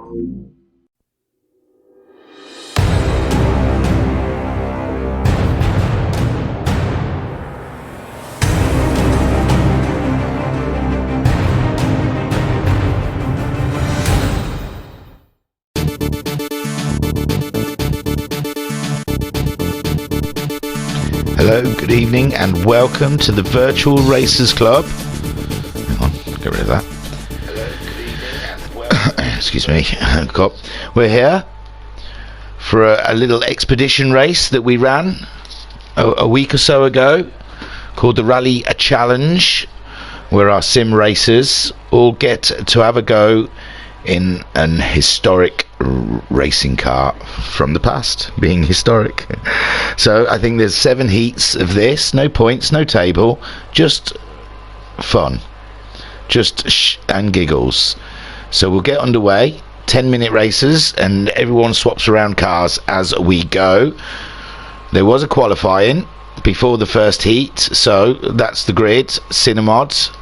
Hello, good evening, and welcome to the Virtual Racers Club. Hang on, get rid of that. Hello, good evening, and excuse me, cop. We're here for a little expedition race that we ran a week or so ago called the Rally Challenge, where our sim racers all get to have a go in an historic racing car from the past, being historic. So I think there's 7 heats of this, no points, no table, just fun, just and giggles. So we'll get underway, 10-minute races, and everyone swaps around cars as we go. There was a qualifying before the first heat, so that's the grid. Cinemod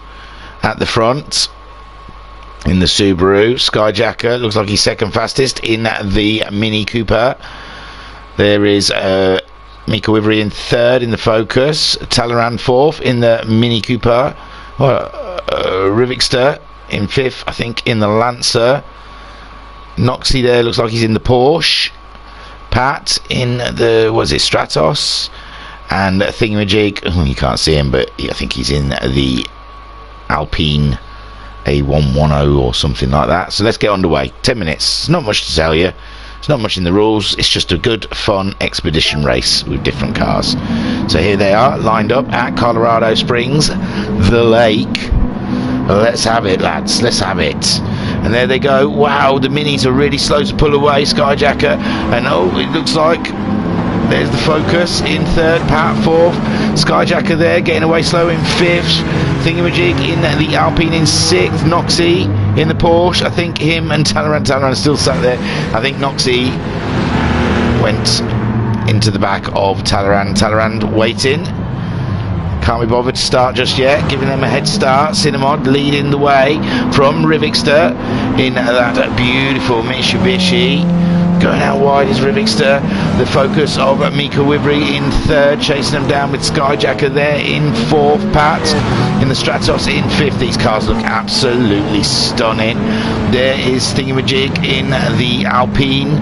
at the front in the Subaru. Skyjacker looks like he's second fastest in the Mini Cooper. There is Mika Wivery in third in the Focus. Talleyrand fourth in the Mini Cooper. Rivixter in fifth, I think, in the Lancer. Noxie there looks like he's in the Porsche. Pat in the, what is it, Stratos. And Thingamajig, you can't see him, but I think he's in the Alpine A110 or something like that. So let's get underway. 10 minutes. Not much to tell you. It's not much in the rules. It's just a good, fun expedition race with different cars. So here they are, lined up at Colorado Springs, the lake. Let's have it, lads. Let's have it. And there they go. Wow, the minis are really slow to pull away. Skyjacker. And oh, it looks like there's the Focus in third, Pat fourth, Skyjacker there getting away slow in fifth, Thingamajig in the Alpine in sixth, Noxie in the Porsche. I think him and Talleyrand still sat there. I think Noxie went into the back of Talleyrand waiting. Can't be bothered to start just yet, giving them a head start. Cinemod leading the way from Rivixter in that beautiful Mitsubishi. Going out wide is Rivixter. The Focus of Mika Wivery in third, chasing them down with Skyjacker there in fourth. Pat in the Stratos in fifth. These cars look absolutely stunning. There is Thingamajig in the Alpine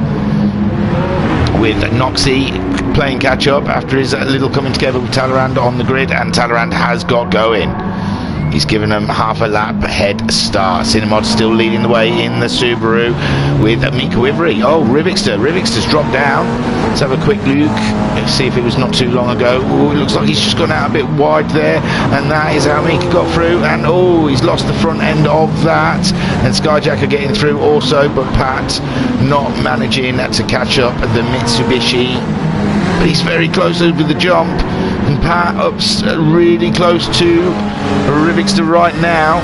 with Noxie playing catch up after his little coming together with Talleyrand on the grid, and Talleyrand has got going. He's given them half a lap head start. Cinemod still leading the way in the Subaru with Mika Wivery. Oh, Rivixter's dropped down. Let's have a quick look. Let's see if it was not too long ago. Oh, it looks like he's just gone out a bit wide there, and that is how Mika got through. And oh, he's lost the front end of that. And Skyjacker getting through also, but Pat not managing to catch up the Mitsubishi. But he's very close over the jump, and Pat up's really close to Rivixter right now,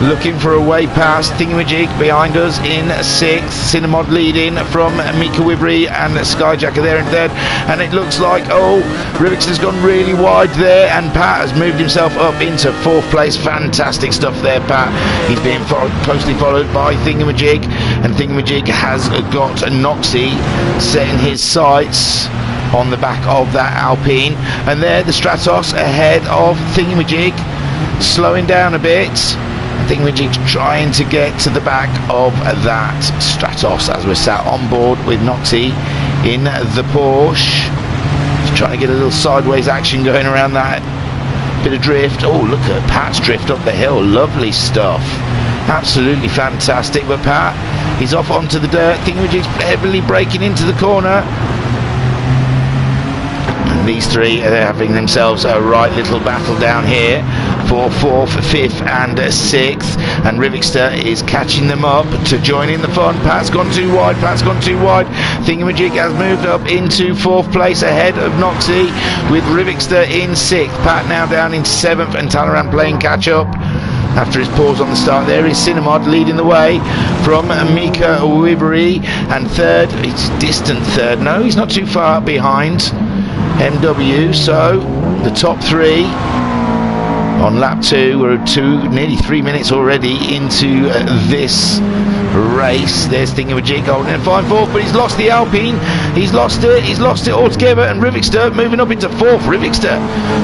looking for a way past. Thingamajig behind us in sixth, Cinemod leading from Mika Wivery and Skyjacker there in third, and it looks like, oh, Rivixter's gone really wide there, and Pat has moved himself up into fourth place. Fantastic stuff there, Pat. He's being closely followed by Thingamajig, and Thingamajig has got Noxie setting his sights on the back of that Alpine, and there the Stratos ahead of Thingamajig, slowing down a bit. Thingamajig's trying to get to the back of that Stratos as we're sat on board with Noxie in the Porsche. Just trying to get a little sideways action going around that bit of drift. Oh, look at Pat's drift up the hill. Lovely stuff. Absolutely fantastic. But Pat, he's off onto the dirt. Thingamajig's heavily braking into the corner. These three are having themselves a right little battle down here for fourth, fifth and sixth, and Rivixter is catching them up to join in the fun. Pat's gone too wide. Thingamajig has moved up into fourth place ahead of Noxie with Rivixter in sixth. Pat now down in seventh, and Talleyrand playing catch up after his pause on the start. There is Cinemod leading the way from Mika Wivery, and third, it's distant third. No, he's not too far behind MW. So the top three on lap 2. We're nearly 3 minutes already into this race. There's Thingamajig holding a fine fourth, but he's lost the Alpine. He's lost it altogether, and Rivixter moving up into fourth. Rivixter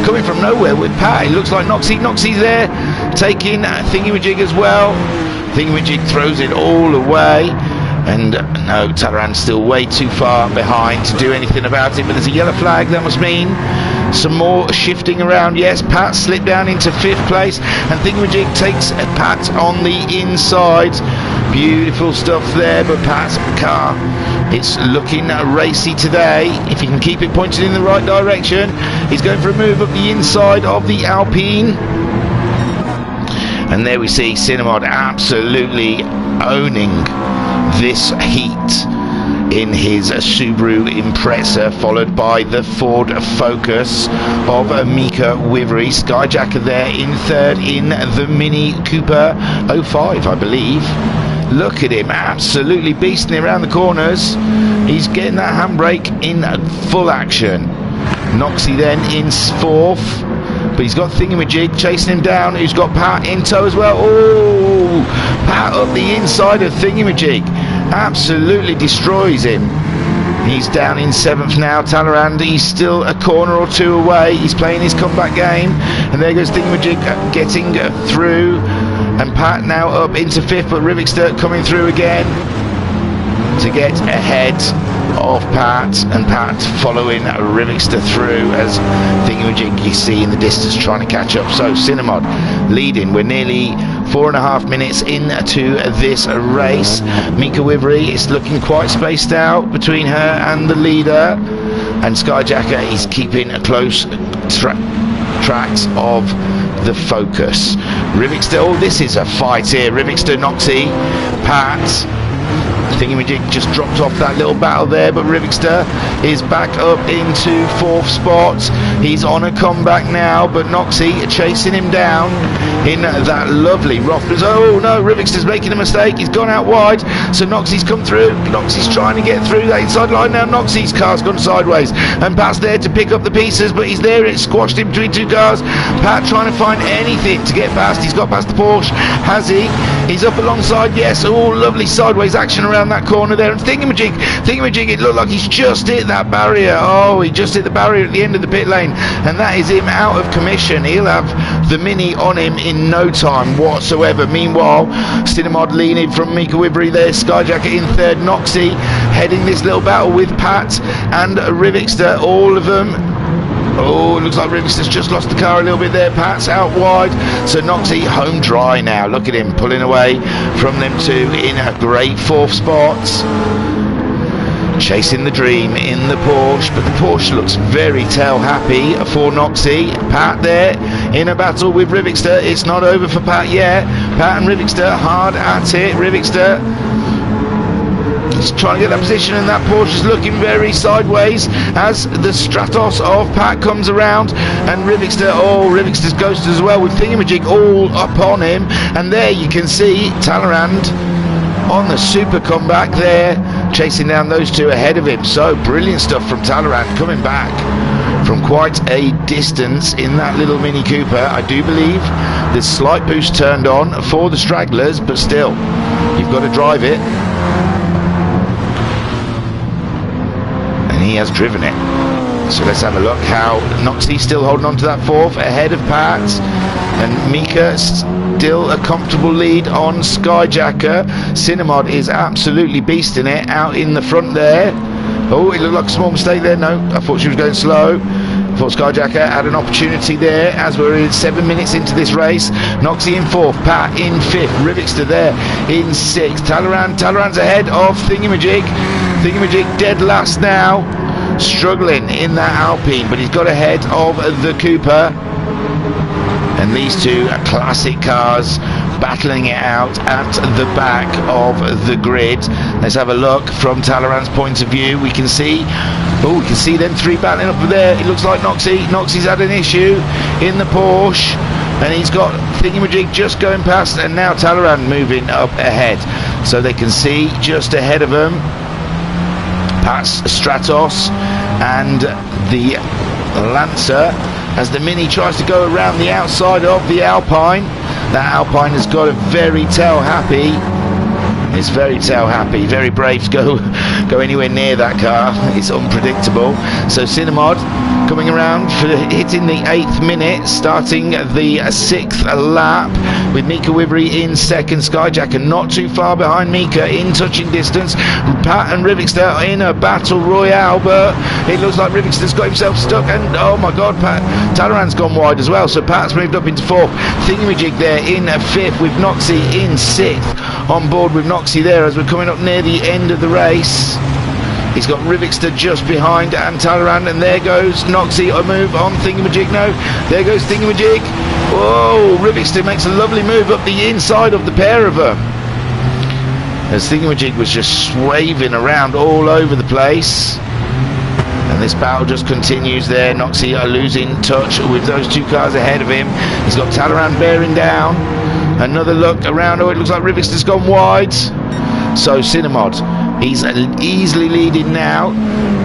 coming from nowhere with Pat. It looks like Noxie's there, taking Thingamajig as well. Thingamajig throws it all away. And no, Talleyrand's still way too far behind to do anything about it, but there's a yellow flag. That must mean some more shifting around. Yes, Pat slipped down into 5th place, and Thingamajig takes Pat on the inside. Beautiful stuff there, but Pat's car, it's looking racy today. If he can keep it pointed in the right direction, he's going for a move up the inside of the Alpine. And there we see Cinnamod absolutely owning this heat in his Subaru Impreza, followed by the Ford Focus of Mika Wivery. Skyjacker there in 3rd in the Mini Cooper 05, I believe. Look at him, absolutely beasting around the corners. He's getting that handbrake in full action. Noxie then in 4th, but he's got Thingamajig chasing him down, who's got Pat in tow as well. Oh, Pat up the inside of Thingamajig, absolutely destroys him. He's down in 7th now. Talleyrand, he's still a corner or two away. He's playing his comeback game, and there goes Thingamajig getting through, and Pat now up into 5th, but Rivixter coming through again to get ahead of Pat, and Pat following Rivixter through as Thingamajig you see in the distance trying to catch up. So Cinnamod leading. We're nearly 4.5 minutes into this race. Mika Wivery is looking quite spaced out between her and the leader, and Skyjacker is keeping a close tracks of the Focus. Rivixter, oh, this is a fight here. Rivixter, Noxie, Pat. Thingamajig just dropped off that little battle there, but Rivixter is back up into 4th spot. He's on a comeback now, but Noxie chasing him down in that lovely Rothmans. Oh no, Rivixter's making a mistake. He's gone out wide, so Noxie's come through. Noxie's trying to get through that inside line now. Noxie's car's gone sideways, and Pat's there to pick up the pieces, but he's there. It's squashed in between 2 cars. Pat trying to find anything to get past. He's got past the Porsche. Has he? He's up alongside. Yes. Oh, lovely sideways action around that corner there, and Thingamajig, it looked like he's just hit that barrier. Oh, he just hit the barrier at the end of the pit lane, and that is him out of commission. He'll have the Mini on him in no time whatsoever. Meanwhile, Cinnamod leaning from Mika Wivery there. Skyjacker in 3rd. Noxie heading this little battle with Pat and Rivixter, all of them. Oh, it looks like Rivixter's just lost the car a little bit there. Pat's out wide, so Noxie home dry now. Look at him pulling away from them 2 in a great 4th spot. Chasing the dream in the Porsche, but the Porsche looks very tail happy for Noxie. Pat there in a battle with Rivixter. It's not over for Pat yet. Pat and Rivixter hard at it. Rivixter, he's trying to get that position, and that Porsche is looking very sideways as the Stratos of Pat comes around, and Rivixter's ghosted as well with Thingamajig all up on him, and there you can see Talleyrand on the super comeback there, chasing down those 2 ahead of him. So brilliant stuff from Talleyrand, coming back from quite a distance in that little Mini Cooper. I do believe the slight boost turned on for the stragglers, but still, you've got to drive it. He has driven it. So let's have a look how Noxie's still holding on to that 4th ahead of Pat, and Mika still a comfortable lead on Skyjacker. Cinnamod is absolutely beasting it out in the front there. Oh, it looked like a small mistake there. No, I thought she was going slow. I thought Skyjacker had an opportunity there as we're in 7 minutes into this race. Noxie in 4th, Pat in 5th, Rivixter there in 6th. Talleyrand's ahead of Thingamajig. Thingamajig dead last now, struggling in that Alpine, but he's got ahead of the Cooper. And these 2 classic cars battling it out at the back of the grid. Let's have a look from Talleyrand's point of view. We can see them 3 battling up there. It looks like Noxie's had an issue in the Porsche, and he's got Thingamajig just going past, and now Talleyrand moving up ahead, so they can see just ahead of them Pat's Stratos and the Lancer as the Mini tries to go around the outside of the Alpine. That Alpine has got a very tail happy. It's very tail happy, very brave to go anywhere near that car. It's unpredictable. So Cinnamod coming around for hitting the 8th minute, starting the 6th lap with Mika Wivery in second. Skyjacker not too far behind Mika in touching distance. Pat and Rivixter in a battle royale, but it looks like Rivixter's got himself stuck, and oh my god, Pat Talleyrand's gone wide as well, so Pat's moved up into 4th. Thingamajig there in 5th with Noxie in 6th. On board with Noxie there as we're coming up near the end of the race. He's got Rivixter just behind and Talleyrand, and there goes Noxie. A move on Thingamajig. No, there goes Thingamajig. Whoa, Rivixter makes a lovely move up the inside of the pair of them, as Thingamajig was just swaving around all over the place. And this battle just continues there. Noxie are losing touch with those two cars ahead of him. He's got Talleyrand bearing down. Another look around. Oh, it looks like Rivixter's gone wide. So Cinnamod, he's easily leading now.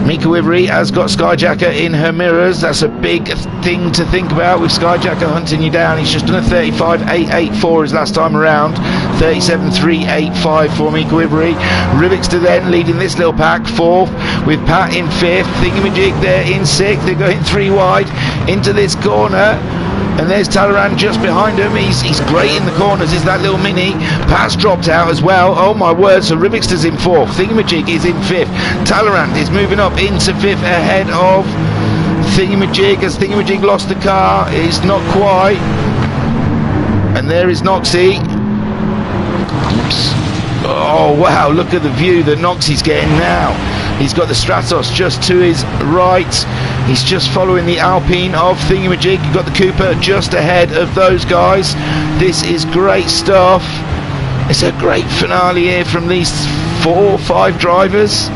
Mika Wivery has got Skyjacker in her mirrors. That's a big thing to think about with Skyjacker hunting you down. He's just done a 35.884 his last time around. 37.385 for Mika Wivery. Rivixter then leading this little pack 4th with Pat in 5th. Thingamajig there in 6th. They're going 3 wide into this corner. And there's Talleyrand just behind him. He's great in the corners. Is that little mini. Pat's dropped out as well. Oh my word. So Rivixter's in 4th. Thingamajig is in 5th. Talleyrand is moving up into 5th ahead of Thingamajig, as Thingamajig lost the car. It's not quite. And there is Noxie. Oops. Oh wow, look at the view that Noxie's getting now. He's got the Stratos just to his right. He's just following the Alpine of Thingamajig. You've got the Cooper just ahead of those guys. This is great stuff. It's a great finale here from these 4 or 5 drivers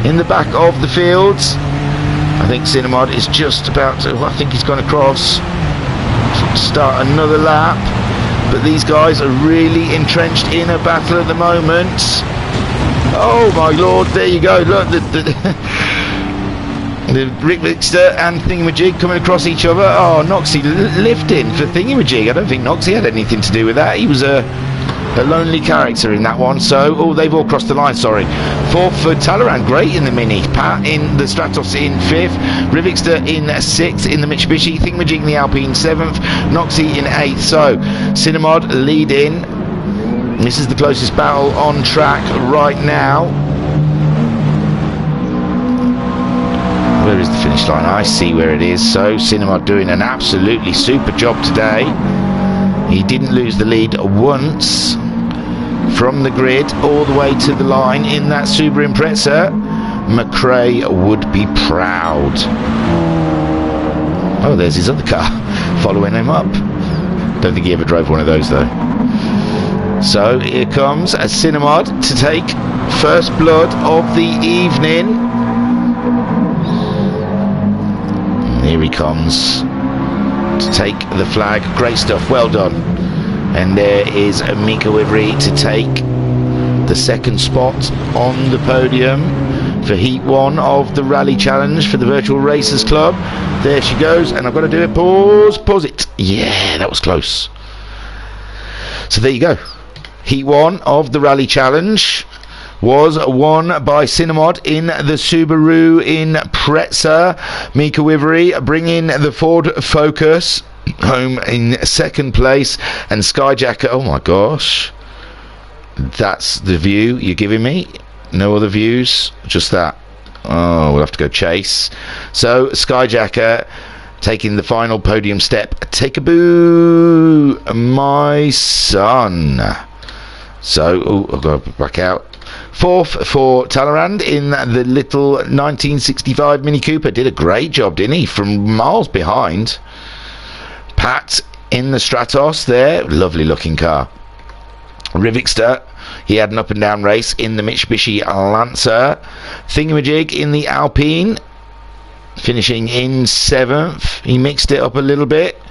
in the back of the fields. I think Cinnamod is just about to, I think he's gone across, start another lap. But these guys are really entrenched in a battle at the moment. Oh my lord, there you go. Look, the Rivixter and Thingamajig coming across each other. Oh, Noxie lifting for Thingamajig. I don't think Noxie had anything to do with that. He was a lonely character in that one. So, oh, they've all crossed the line, sorry. 4th for Talleyrand, great in the Mini. Pat in the Stratos in 5th. Rivixter in 6th in the Mitsubishi. Thingamajig in the Alpine 7th. Noxie in 8th. So, Cinnamod leading. This is the closest battle on track right now. Where is the finish line? I see where it is. So Cinnamod doing an absolutely super job today. He didn't lose the lead once from the grid all the way to the line in that Subaru Impreza. McRae would be proud. Oh, there's his other car following him up. Don't think he ever drove one of those though. So here comes a Cinnamod to take first blood of the evening. And here he comes to take the flag. Great stuff, well done. And there is Mika Wivery to take the second spot on the podium for Heat 1 of the Rally Challenge for the Virtual Racers Club. There she goes, and I've got to do it. Pause it. Yeah, that was close. So there you go. Heat 1 of the Rally Challenge was won by Cinnamod in the Subaru Impreza. Mika Wivery bringing the Ford Focus home in second place, and Skyjacker, oh my gosh, that's the view you're giving me? No other views? Just that? Oh, we'll have to go chase. So Skyjacker taking the final podium step. Take a boo, my son. So, oh, I've got to back out. 4th for Talleyrand in the little 1965 Mini Cooper. Did a great job, didn't he? From miles behind. Pat in the Stratos there. Lovely looking car. Rivixter, he had an up and down race in the Mitsubishi Lancer. Thingamajig in the Alpine, finishing in 7th. He mixed it up a little bit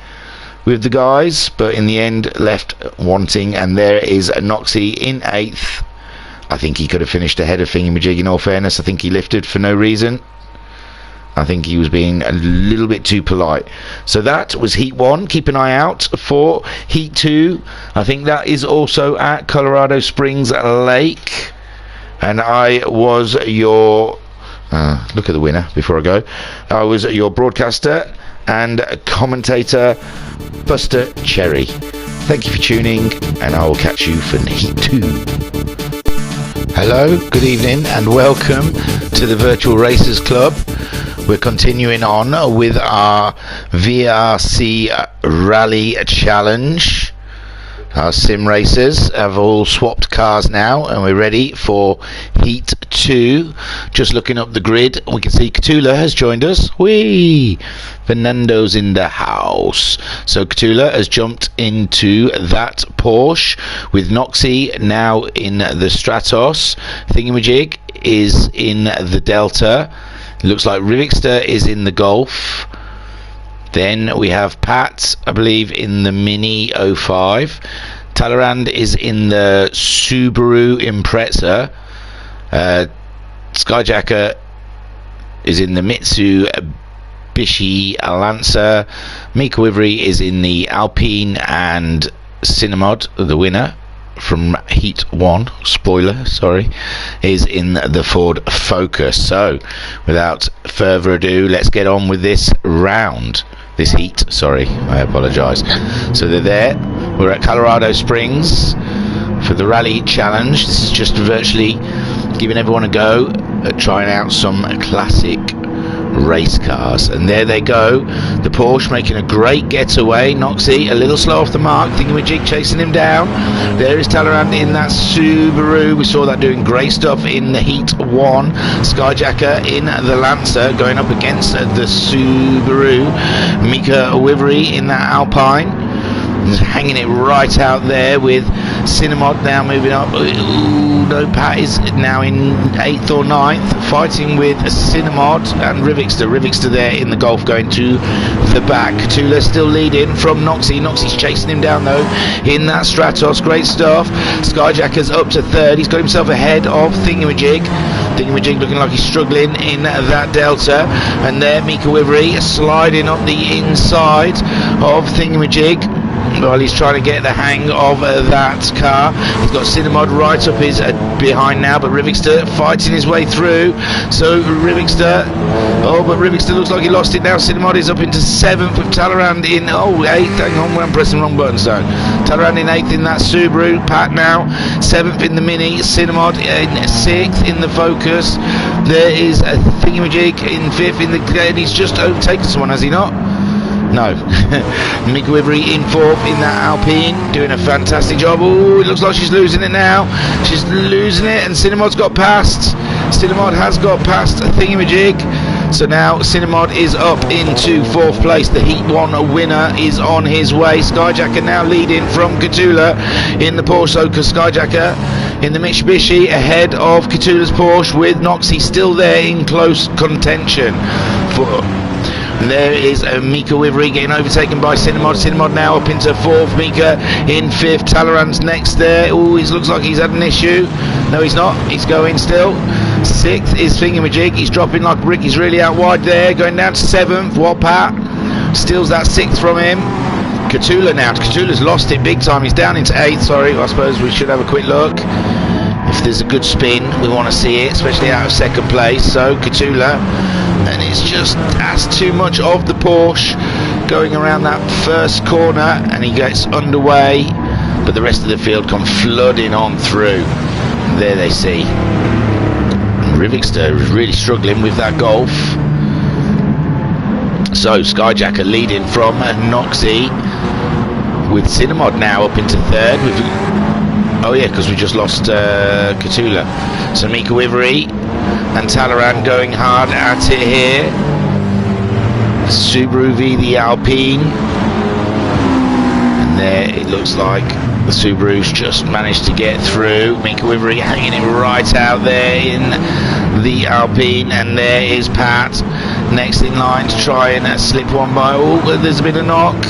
with the guys, but in the end left wanting. And there is Noxie in 8th. I think he could have finished ahead of Thingamajig in all fairness. I think he lifted for no reason. I think he was being a little bit too polite. So that was Heat 1. Keep an eye out for Heat 2. I think that is also at Colorado Springs Lake. And I was your... look at the winner before I go. I was your broadcaster and commentator, Buster Cherry. Thank you for tuning, and I will catch you for Heat 2. Hello, good evening, and welcome to the Virtual Racers Club. We're continuing on with our VRC Rally Challenge. Our sim racers have all swapped cars now, and we're ready for Heat 2. Just looking up the grid, we can see Catula has joined us. Whee! Fernando's in the house. So Catula has jumped into that Porsche with Noxie now in the Stratos. Thingamajig is in the Delta. Looks like Rivixter is in the Golf. Then we have Pat, I believe, in the Mini 05. Talleyrand is in the Subaru Impreza. Skyjacker is in the Mitsubishi Lancer. Mika Wivery is in the Alpine, and Cinemod, the winner from Heat 1, spoiler, sorry, is in the Ford Focus. So without further ado, let's get on with this round, this heat, sorry, I apologise. So they're there, we're at Colorado Springs for the Rally Challenge. This is just virtually giving everyone a go at trying out some classic race cars, and there they go. The Porsche making a great getaway. Noxie a little slow off the mark. Thingamajig chasing him down. There is Talleyrand in that Subaru. We saw that doing great stuff in the Heat 1. Skyjacker in the Lancer going up against the Subaru. Mika Wivery in that Alpine, hanging it right out there with Cinemod now moving up. Ooh, no, Pat is now in 8th or 9th, fighting with Cinemod and Rivixter. Rivixter there in the Golf going to the back. Tula still leading from Noxie. Noxie's chasing him down though in that Stratos. Great stuff. Skyjacker's up to 3rd. He's got himself ahead of Thingamajig. Thingamajig looking like he's struggling in that Delta. And there Mika Wivery sliding up the inside of Thingamajig while he's trying to get the hang of that car. He's got Cinemod right up his behind now, but Rivixter fighting his way through. So Rivixter, but Rivixter looks like he lost it now. Cinemod is up into 7th with Talleyrand in 8th. Hang on, I'm pressing the wrong button. So Talleyrand in 8th in that Subaru. Pat now 7th in the Mini. Cinemod in 6th in the Focus. There is a Thingamajig in 5th in the, and he's just overtaken someone, has he not? No. Mika Wivery in 4th in that Alpine, doing a fantastic job. Oh, it looks like she's losing it now. She's losing it, and Cinemod's got past. Cinemod has got past Thingamajig. So now Cinemod is up into 4th place. The Heat 1 winner is on his way. Skyjacker now leading from Catula in the Porsche. So Skyjacker in the Mitsubishi ahead of Catula's Porsche, with Noxie still there in close contention. There is Mika Wivery getting overtaken by Cinemod. Cinemod now up into 4th. Mika in 5th. Talleyrand's next there. Oh, it looks like he's had an issue. No, he's not. He's going still. 6th is Thingamajig. He's dropping like a brick. He's really out wide there. Going down to 7th. Pat steals that 6th from him. Catula now. Catula's lost it big time. He's down into 8th. Sorry, I suppose we should have a quick look. If there's a good spin, we want to see it, especially out of 2nd place. So Catula, and it's just that's too much of the Porsche going around that first corner, and he gets underway, but the rest of the field come flooding on through. There they see Rivixter is really struggling with that Golf. So Skyjacker leading from Noxie, with Cinemod now up into 3rd. Oh yeah, because we just lost Catula. So Mika Wivery and Talleyrand going hard at it here. Subaru v the Alpine. And there it looks like the Subaru's just managed to get through. Mika Wivery hanging it right out there in the Alpine. And there is Pat next in line to try and slip one by. Oh, there's been a knock.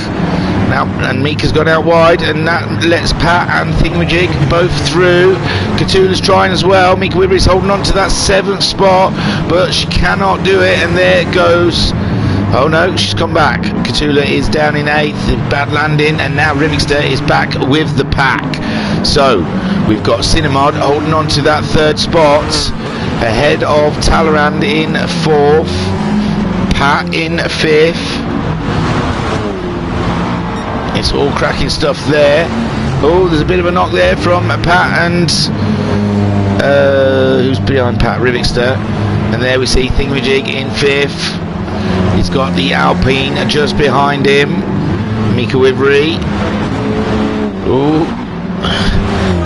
Now, and Mika's gone out wide, and that lets Pat and Thingamajig both through. Cthulhu's trying as well. Mika Wibbery's holding on to that 7th spot, but she cannot do it, and there it goes. Oh no, she's come back. Cthulhu is down in 8th, bad landing, and now Rivixter is back with the pack. So, we've got Cinnamod holding on to that 3rd spot, ahead of Talleyrand in 4th, Pat in 5th. It's all cracking stuff there. Oh, there's a bit of a knock there from Pat and who's behind Pat? Rivixter. And there we see Thingamajig in 5th. He's got the Alpine just behind him. Mika Wibbery. Oh,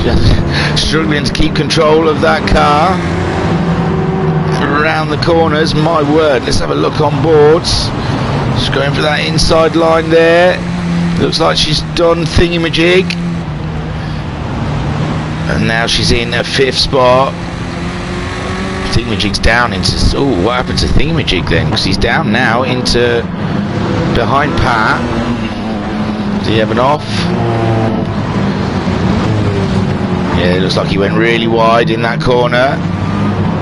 just struggling to keep control of that car. Around the corners, my word. Let's have a look on boards. Just going for that inside line there. Looks like she's done Thingamajig. And now she's in a 5th spot. Thingamajig's down into... Oh, what happened to Thingamajig then? Because he's down now into... behind Pat. Does he have an off? Yeah, it looks like he went really wide in that corner.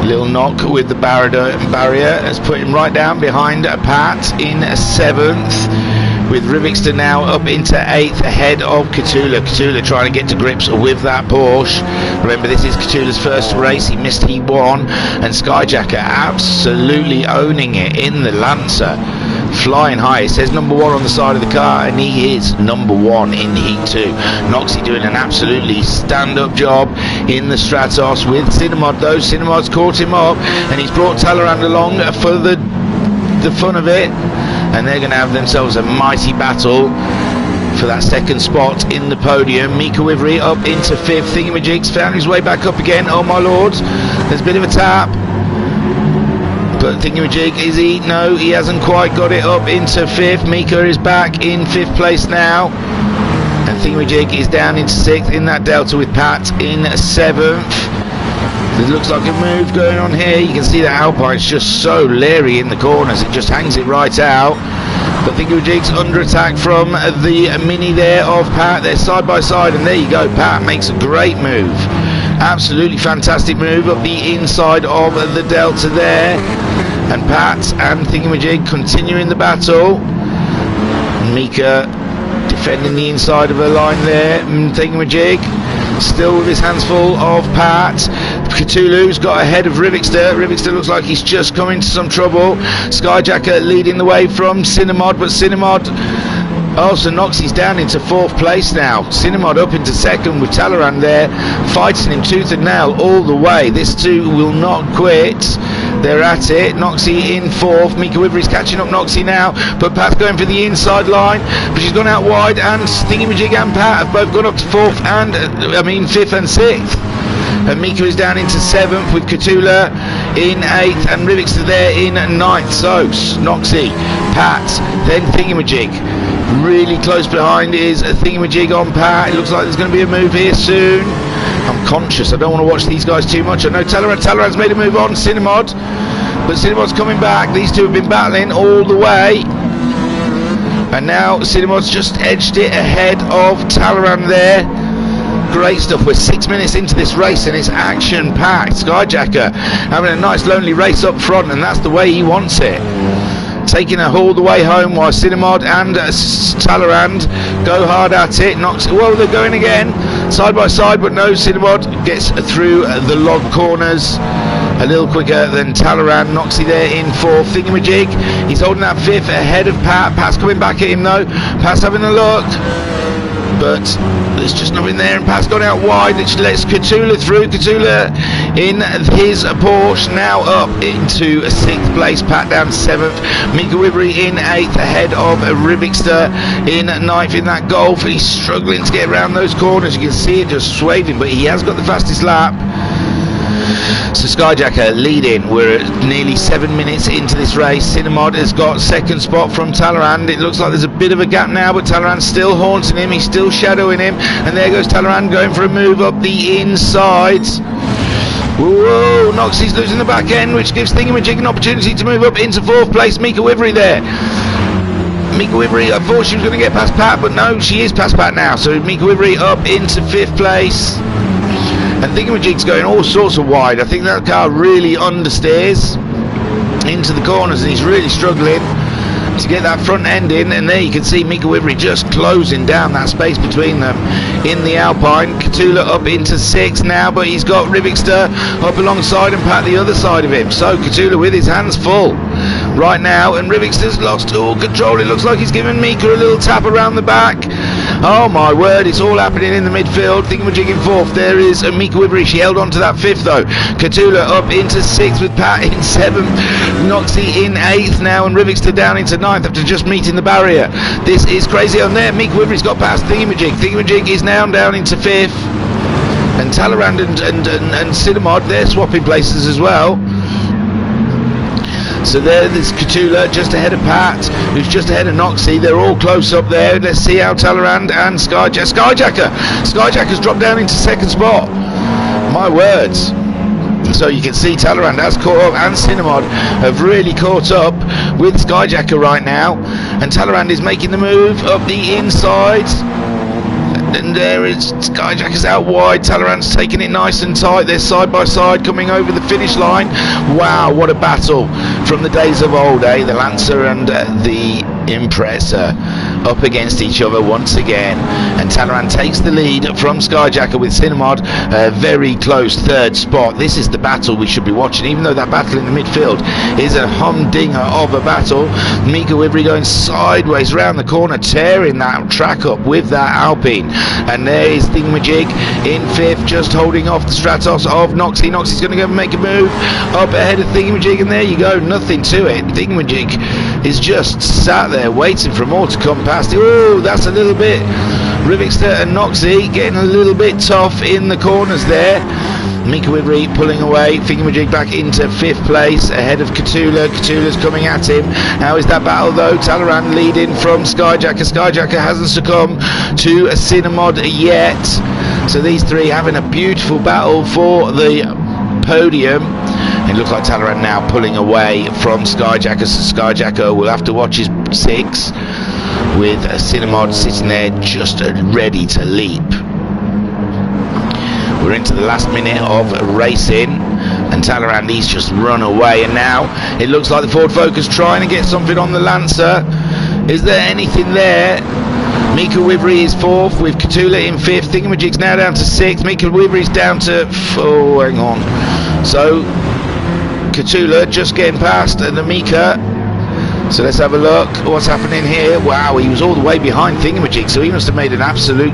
Little knock with the barrier has put him right down behind Pat in 7th. With Rivixter now up into 8th ahead of Cthulhu. Cthulhu trying to get to grips with that Porsche. Remember, this is Cthulhu's first race. He missed Heat 1. And Skyjacker absolutely owning it in the Lancer. Flying high. It says number 1 on the side of the car, and he is number 1 in Heat 2. Noxie doing an absolutely stand-up job in the Stratos with Cinnamod, though. Cinnamod's caught him up, and he's brought Talleyrand along for the fun of it. And they're going to have themselves a mighty battle for that 2nd spot in the podium. Mika Wibbery up into 5th. Thingamajig's found his way back up again. Oh my lord, there's a bit of a tap. But Thingamajig, is he? No, he hasn't quite got it up into 5th. Mika is back in 5th place now. And Thingamajig is down into 6th in that delta with Pat in 7th. There looks like a move going on here. You can see that Alpine's just so leery in the corners. It just hangs it right out. But Thingamajig's under attack from the Mini there of Pat. They're side by side, and there you go. Pat makes a great move. Absolutely fantastic move up the inside of the Delta there. And Pat and Thingamajig continuing the battle. Mika defending the inside of her line there. Thingamajig still with his hands full of Pat. Cthulhu's got ahead of Rivixter. Rivixter looks like he's just come into some trouble. Skyjacker leading the way from Cinnamod, but Cinnamod... Oh, so Noxie's down into 4th place now. Cinnamod up into 2nd with Talleyrand there, fighting him tooth and nail all the way. This two will not quit. They're at it. Noxie in 4th. Mika Wibbery's catching up Noxie now, but Pat's going for the inside line, but she's gone out wide, and Thingamajig and Pat have both gone up to 4th and 5th and 6th. And Mika is down into 7th with Cthulhu in 8th and Rivixter there in 9th. So Noxie, Pat, then Thingamajig. Really close behind is a Thingamajig on Pat. It looks like there's going to be a move here soon. I'm conscious, I don't want to watch these guys too much. I know Talleyrand's made a move on Cinnamod, but Cinnamod's coming back. These two have been battling all the way, and now Cinnamod's just edged it ahead of Talleyrand there. Great stuff. We're 6 minutes into this race and it's action packed. Skyjacker having a nice lonely race up front, and that's the way he wants it. Taking her all the way home while Cinnamod and Talleyrand go hard at it. Well, they're going again side by side, but no, Cinnamod gets through the log corners a little quicker than Talleyrand. Noxie there in 4th. Thingamajig, he's holding that 5th ahead of Pat. Pat's coming back at him though. Pat's having a look, but there's just nothing there, and Pat's gone out wide, which lets Cthulhu through. Cthulhu in his Porsche now up into 6th place. Pat down 7th. Mika Wibbery in 8th ahead of Rivixter in 9th in that Golf. He's struggling to get around those corners. You can see it just swaying, but he has got the fastest lap. So Skyjacker leading. We're nearly 7 minutes into this race. Cinnamod has got 2nd spot from Talleyrand. It looks like there's a bit of a gap now, but Talleyrand's still haunting him. He's still shadowing him, and there goes Talleyrand going for a move up the inside. Whoa, Noxie's losing the back end, which gives Thingamajig an opportunity to move up into 4th place. Mika Wibbery there. Mika Wivery, I thought she was going to get past Pat, but no, she is past Pat now. So Mika Wivery up into 5th place. And Thingamajig's going all sorts of wide. I think that car really understeers into the corners, and he's really struggling to get that front end in. And there you can see Mika Wivery just closing down that space between them in the Alpine. Katula up into 6th now, but he's got Rivixter up alongside and Pat the other side of him. So Katula with his hands full right now, and Rivixter's lost all control. It looks like he's giving Mika a little tap around the back. Oh my word, it's all happening in the midfield. Thingamajig in 4th. There is Mika Wivery. She held on to that 5th though. Katula up into 6th with Pat in 7th. Noxie in 8th now, and Rivixter down into 9th after just meeting the barrier. This is crazy on there. Mika Wivery's got past Thingamajig. Thingamajig is now down into 5th. And Talleyrand and Cinnamod, they're swapping places as well. So there's Katula just ahead of Pat, who's just ahead of Noxie. They're all close up there. Let's see how Talleyrand and Skyjacker's dropped down into 2nd spot. My words. So you can see Talleyrand has caught up, and Cinnamod have really caught up with Skyjacker right now. And Talleyrand is making the move up the inside. And there is Skyjacker's out wide. Talleyrand's taking it nice and tight. They're side by side coming over the finish line. Wow, what a battle from the days of old, eh? The Lancer and the Impressor up against each other once again, and Talleyrand takes the lead from Skyjacker with Cinnamod very close 3rd spot. This is the battle we should be watching, even though that battle in the midfield is a humdinger of a battle. Mika Wivery going sideways round the corner, tearing that track up with that Alpine, and there is Thingamajig in 5th, just holding off the Stratos of Noxie. Noxie's going to go and make a move up ahead of Thingamajig, and there you go, nothing to it. Thingamajig is just sat there waiting for more to come past. Oh, that's a little bit. Rivixter and Noxie getting a little bit tough in the corners there. Mika Wivery pulling away. Thingamajig back into 5th place ahead of Katula. Katula's coming at him. How is that battle though? Talleyrand leading from Skyjacker. Skyjacker hasn't succumbed to a Cinnamod yet. So these three having a beautiful battle for the podium. It looks like Talleyrand now pulling away from Skyjacker, so Skyjacker will have to watch his 6 with Cinnamod sitting there just ready to leap. We're into the last minute of racing, and Talleyrand, he's just run away, and now it looks like the Ford Focus trying to get something on the Lancer. Is there anything there? Mika Wivery is 4th with Katula in 5th. Thingamajig's now down to 6th. Mika Wivery's down to... oh, hang on. So Katula just getting past the Mika. So let's have a look what's happening here. Wow, he was all the way behind Thingamajig, so he must have made an absolute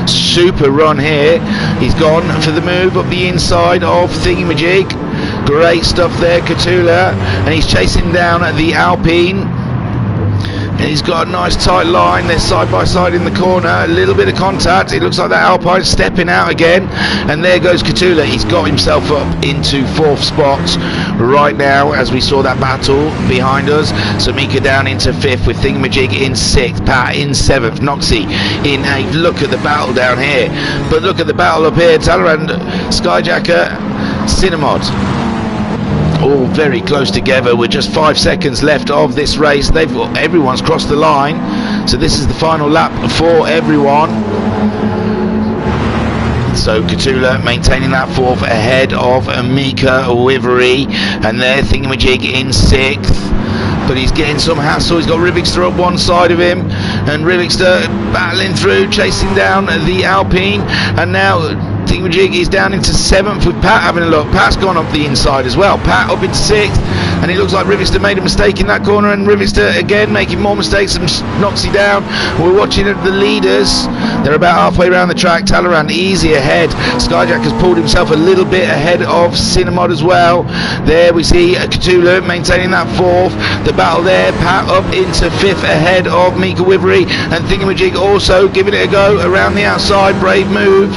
super run here. He's gone for the move up the inside of Thingamajig. Great stuff there, Katula, and he's chasing down the Alpine. And he's got a nice tight line. They're side by side in the corner. A little bit of contact. It looks like that Alpine's stepping out again. And there goes Katula. He's got himself up into 4th spot right now as we saw that battle behind us. So Mika down into 5th with Thingamajig in 6th. Pat in 7th. Noxie in 8th. Look at the battle down here. But look at the battle up here. Talleyrand, Skyjacker, Cinnamod. All very close together. We're just 5 seconds left of this race. Everyone's crossed the line, so this is the final lap for everyone. So Katula maintaining that 4th ahead of Mika Wivery, and there Thingamajig in 6th, but he's getting some hassle. He's got Rivixter up one side of him, and Rivixter battling through, chasing down the Alpine, and now Thingamajig is down into 7th with Pat having a look. Pat's gone up the inside as well. Pat up into 6th, and it looks like Rivixter made a mistake in that corner, and Rivixter again making more mistakes and knocks he down. We're watching the leaders. They're about halfway around the track. Talleyrand easy ahead. Skyjack has pulled himself a little bit ahead of Cinnamod as well. There we see Katula maintaining that 4th. The battle there. Pat up into 5th ahead of Mika Wivery, and Thingamajig also giving it a go around the outside. Brave move.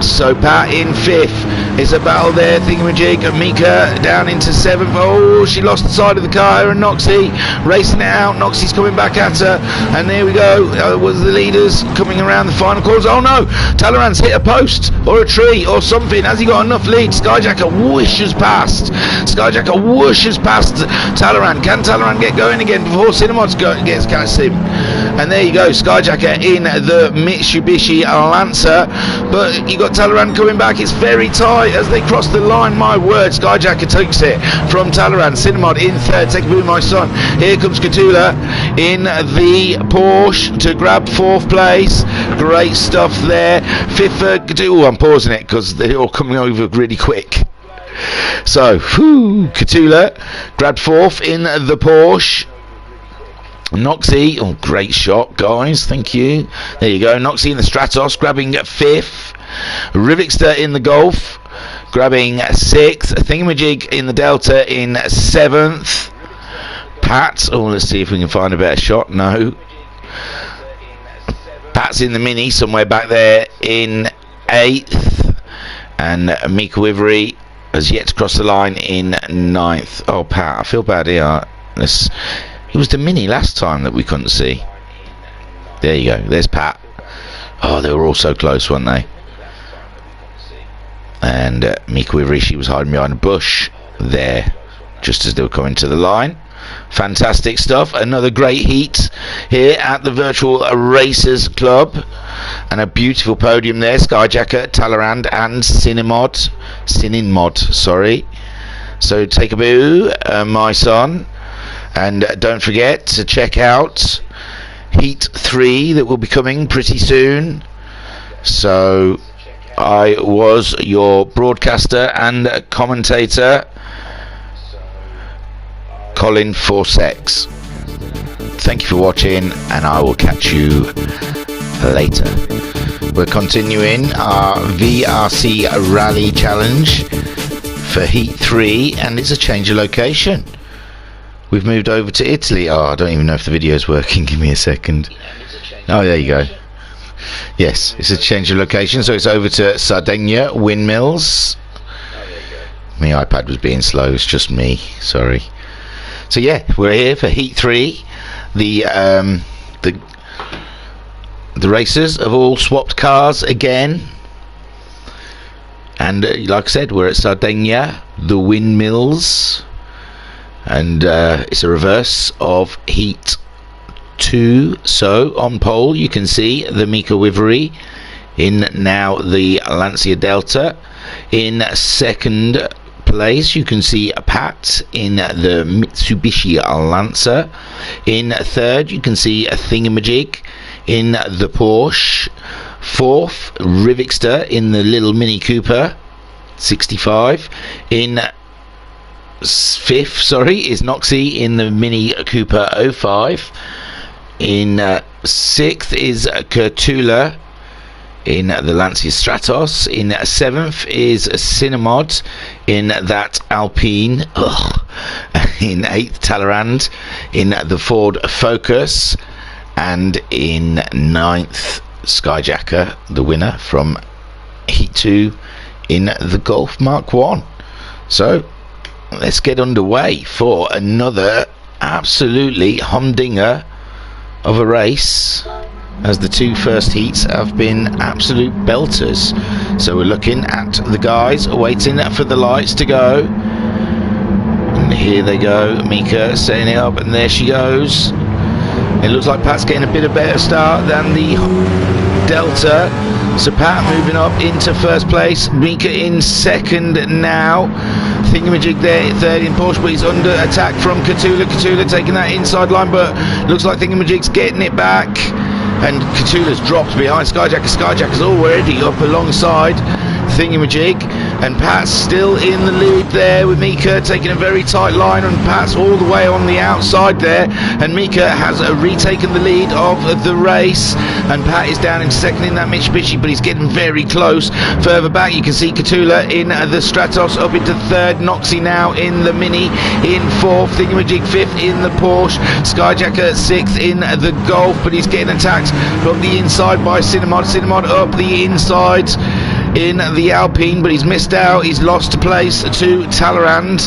So Pat in 5th. It's a battle there. Thingamajig. Mika down into 7th. Oh, she lost the side of the car. And Noxie racing it out. Noxie's coming back at her. And there we go. Was the leaders coming around the final corners. Oh no! Talleyrand's hit a post or a tree or something. Has he got enough lead? Skyjacker whooshes past. Skyjacker whooshes past Talleyrand. Can Talleyrand get going again before Cinemods gets catch him? And there you go. Skyjacker in the Mitsubishi Lancer. But you got Talleyrand coming back. It's very tight as they cross the line. My word, Skyjacker takes it from Talleyrand. Cinemod in 3rd. Take a boot, my son. Here comes Katula in the Porsche to grab 4th place. Great stuff there. 5th. Oh, I'm pausing it because they're all coming over really quick. So, Katula grabbed 4th in the Porsche. Noxie, oh, great shot, guys, thank you. There you go, Noxie in the Stratos, grabbing 5th. Rivixter in the Golf, grabbing 6th. Thingamajig in the Delta in 7th. Pat, oh, let's see if we can find a better shot. No. Pat's in the Mini, somewhere back there in 8th. And Mika Wivery has yet to cross the line in 9th. Oh, Pat, I feel bad here. It was the Mini last time that we couldn't see. There you go. There's Pat. Oh, they were all so close, weren't they? And Mika Wivery, she was hiding behind a bush there, just as they were coming to the line. Fantastic stuff. Another great heat here at the Virtual Racers Club. And a beautiful podium there. Skyjacker, Talleyrand and Cinemod, sorry. So take a boo, my son. And don't forget to check out Heat 3 that will be coming pretty soon. So I was your broadcaster and commentator, Colin Forsex. Thank you for watching, and I will catch you later. We're continuing our VRC Rally Challenge for Heat 3, and it's a change of location. We've moved over to Italy. Oh, I don't even know if the video is working. Give me a second. Oh, there you go. Yes, it's a change of location, so it's over to Sardinia Windmills. My iPad was being slow. It's just me. Sorry. So yeah, we're here for Heat 3. The racers have all swapped cars again, and like I said, we're at Sardinia, the Windmills. And it's a reverse of Heat 2. So on pole you can see the Mika Wivery in now the Lancia Delta. In 2nd place you can see a Pat in the Mitsubishi Lancer. In 3rd you can see a Thingamajig in the Porsche. 4th, Rivixter in the little Mini Cooper 65. In 5th, sorry, is Noxie in the Mini Cooper 05. In 6th is Kurtula in the Lancia Stratos. In 7th is Cinemod in that Alpine. In 8th, Talleyrand in the Ford Focus. And in 9th, Skyjacker, the winner from Heat 2 in the Golf Mark 1. So let's get underway for another absolutely humdinger of a race, as the 2 first heats have been absolute belters. So we're looking at the guys waiting for the lights to go, and here they go. Mika setting it up, and there she goes. It looks like Pat's getting a bit of better start than the Delta. So Pat moving up into 1st place, Mika in 2nd now. Thingamajig there 3rd in Porsche, but he's under attack from Katula. Katula taking that inside line, but looks like Thingamajig's getting it back. And Katula's dropped behind Skyjacker. Skyjacker's already up alongside Thingamajig, and Pat's still in the lead there with Mika taking a very tight line, and Pat's all the way on the outside there, and Mika has retaken the lead of the race, and Pat is down in 2nd in that Mitsubishi, but he's getting very close. Further back you can see Katula in the Stratos up into 3rd, Noxie now in the Mini in 4th, Thingamajig 5th in the Porsche, Skyjacker 6th in the Golf, but he's getting attacked from the inside by Cinemod. Cinemod up the inside. in the Alpine, but he's missed out. He's lost a place to Talleyrand.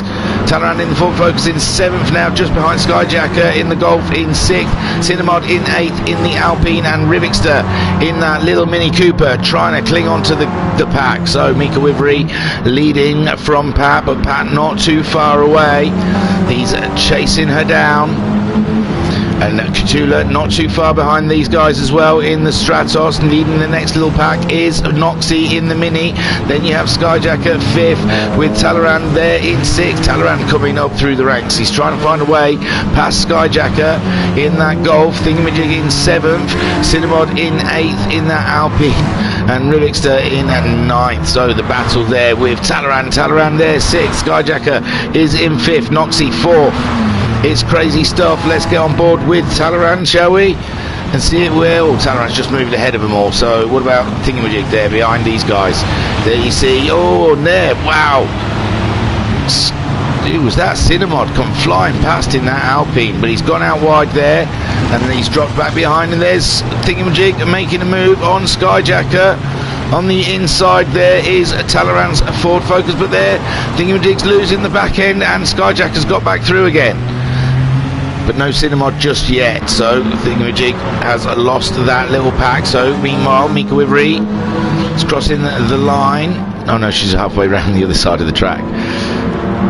Talleyrand in the Ford Focus in 7th now, just behind Skyjacker in the Golf in 6th. Cinnamod in 8th in the Alpine, and Rivixter in that little Mini Cooper trying to cling on to the pack. So Mika Wivery leading from Pat, but Pat not too far away. He's chasing her down. And Cthulhu not too far behind these guys as well in the Stratos. Leading the next little pack is Noxie in the Mini. Then you have Skyjacker 5th with Talleyrand there in 6th. Talleyrand coming up through the ranks. He's trying to find a way past Skyjacker in that Golf. Thingamajig in 7th. Cinnamod in 8th in that Alpine. And Rivixter in 9th. So the battle there with Talleyrand. Talleyrand there 6th. Skyjacker is in 5th. Noxie 4th. It's crazy stuff. Let's get on board with Talleyrand, shall we? And see it well. Talleyrand's just moved ahead of them all. So what about Thingamajig there behind these guys? There you see. Oh, there. Wow. Dude, was that Cinnamod come flying past in that Alpine? But he's gone out wide there. And then he's dropped back behind. And there's Thingamajig making a move on Skyjacker. On the inside there is Talleyrand's Ford Focus. But there, Thingamajig's losing the back end. And Skyjacker's got back through again. But no Cinnamod just yet, so Thingamajig has lost that little pack. So meanwhile, Mika Wivery is crossing the line. Oh no, she's halfway around the other side of the track.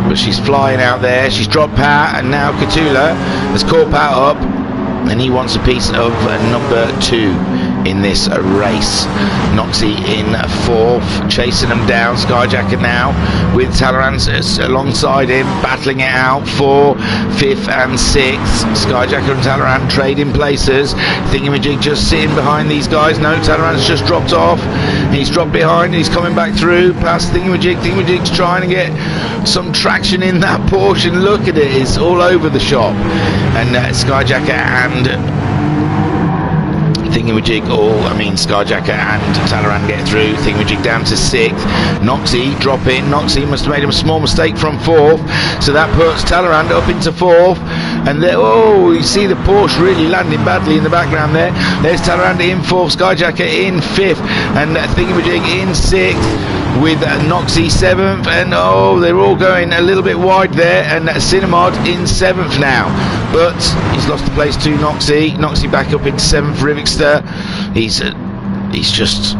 But she's flying out there. She's dropped Pat, and now Cthulhu has caught Pat up, and he wants a piece of number 2 in this race. Noxie in 4th, chasing them down. Skyjacker now with Talleyrand alongside him, battling it out for 5th and 6th. Skyjacker and Talleyrand trading places. Thingamajig just sitting behind these guys. No, Talleyrand's just dropped off. He's dropped behind. He's coming back through past Thingamajig. Thingamajig's trying to get some traction in that Porsche, and look at it, it's all over the shop. And Skyjacker and Skyjacker and Talleyrand get through. Thingamajig down to 6th. Noxie dropping. Noxie must have made a small mistake from 4th, so that puts Talleyrand up into 4th. And there, oh, you see the Porsche really landing badly in the background there. There's Talleyrand in 4th, Skyjacker in 5th, and Thingamajig in 6th with Noxie 7th. And oh, they're all going a little bit wide there. And Cinnamod in 7th now, but he's lost the place to Noxie. Noxie back up in 7th. Rivixter, he's just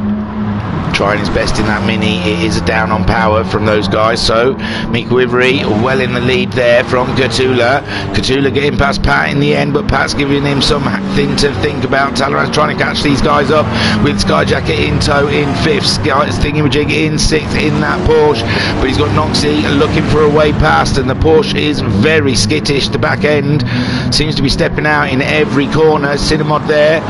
trying his best in that Mini. It is a down on power from those guys. So Mika Wivery well in the lead there from Cthulhu. Cthulhu getting past Pat in the end, but Pat's giving him something to think about. Talleyrand's trying to catch these guys up with Skyjacker in tow in 5th. Thingamajig in 6th in that Porsche, but he's got Noxie looking for a way past, and the Porsche is very skittish. The back end seems to be stepping out in every corner. Cinnamod there.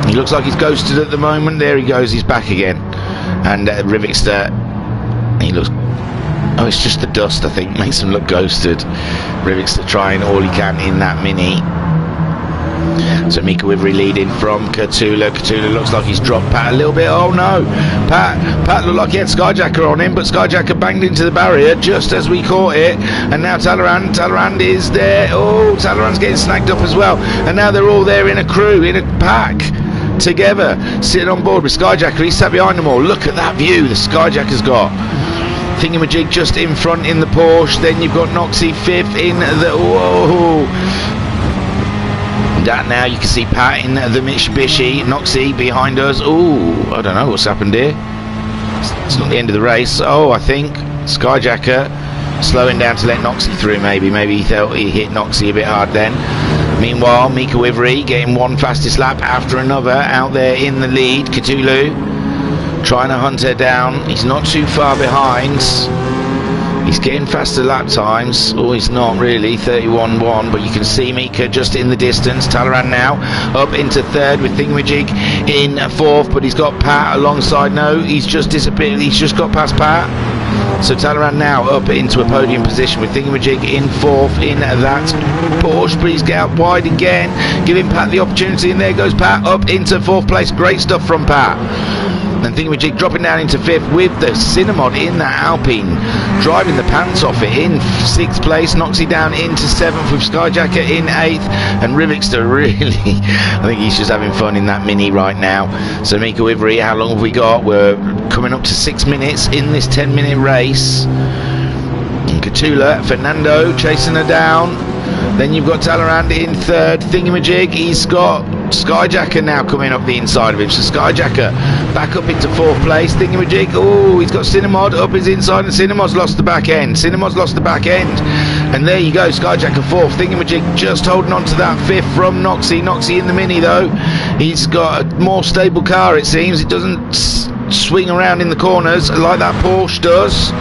He looks like he's ghosted at the moment. There he goes, he's back again. And Rivixter, he looks... Oh, it's just the dust, I think, makes him look ghosted. Rivixter trying all he can in that Mini. So Mika Wivery leading from Cthulhu. Cthulhu looks like he's dropped Pat a little bit. Oh no, Pat looked like he had Skyjacker on him, but Skyjacker banged into the barrier just as we caught it. And now Talleyrand is there. Oh, Talleyrand's getting snagged up as well. And now they're all there in a crew, in a pack together, sitting on board with Skyjacker. He's sat behind them all. Look at that view the Skyjacker's got. Thingamajig just in front in the Porsche. Then you've got Noxie 5th in the... Whoa! That now you can see Pat in the Mitsubishi. Noxie behind us. Ooh, I don't know what's happened here. It's not the end of the race. Oh, I think Skyjacker slowing down to let Noxie through. Maybe he felt he hit Noxie a bit hard then. Meanwhile, Mika Wivery getting one fastest lap after another out there in the lead. Cthulhu trying to hunt her down. He's not too far behind. He's getting faster lap times. Oh, he's not really, 31.1, but you can see Mika just in the distance. Talleyrand now up into 3rd with Thingamajig in 4th, but he's got Pat alongside. No, he's just disappeared. He's just got past Pat. So Talleyrand now up into a podium position with Thingamajig in 4th in that Porsche, but he's get out wide again, giving Pat the opportunity, and there goes Pat up into 4th place. Great stuff from Pat. And Thingamajig dropping down into 5th with the Cinnamod in that Alpine, driving the pants off it in 6th place. Noxie down into 7th with Skyjacker in 8th, and Rivixter really, I think he's just having fun in that Mini right now. So Mika Wivery, how long have we got? We're coming up to 6 minutes in this 10-minute race. And Catula, Fernando chasing her down. Then you've got Talleyrand in 3rd. Thingamajig, he's got Skyjacker now coming up the inside of him. So Skyjacker back up into 4th place. Thingamajig, oh, he's got Cinnamod up his inside, and Cinnamod's lost the back end. Cinnamod's lost the back end. And there you go, Skyjacker 4th. Thingamajig just holding on to that 5th from Noxie. Noxie in the Mini though. He's got a more stable car, it seems. It doesn't swing around in the corners like that Porsche does.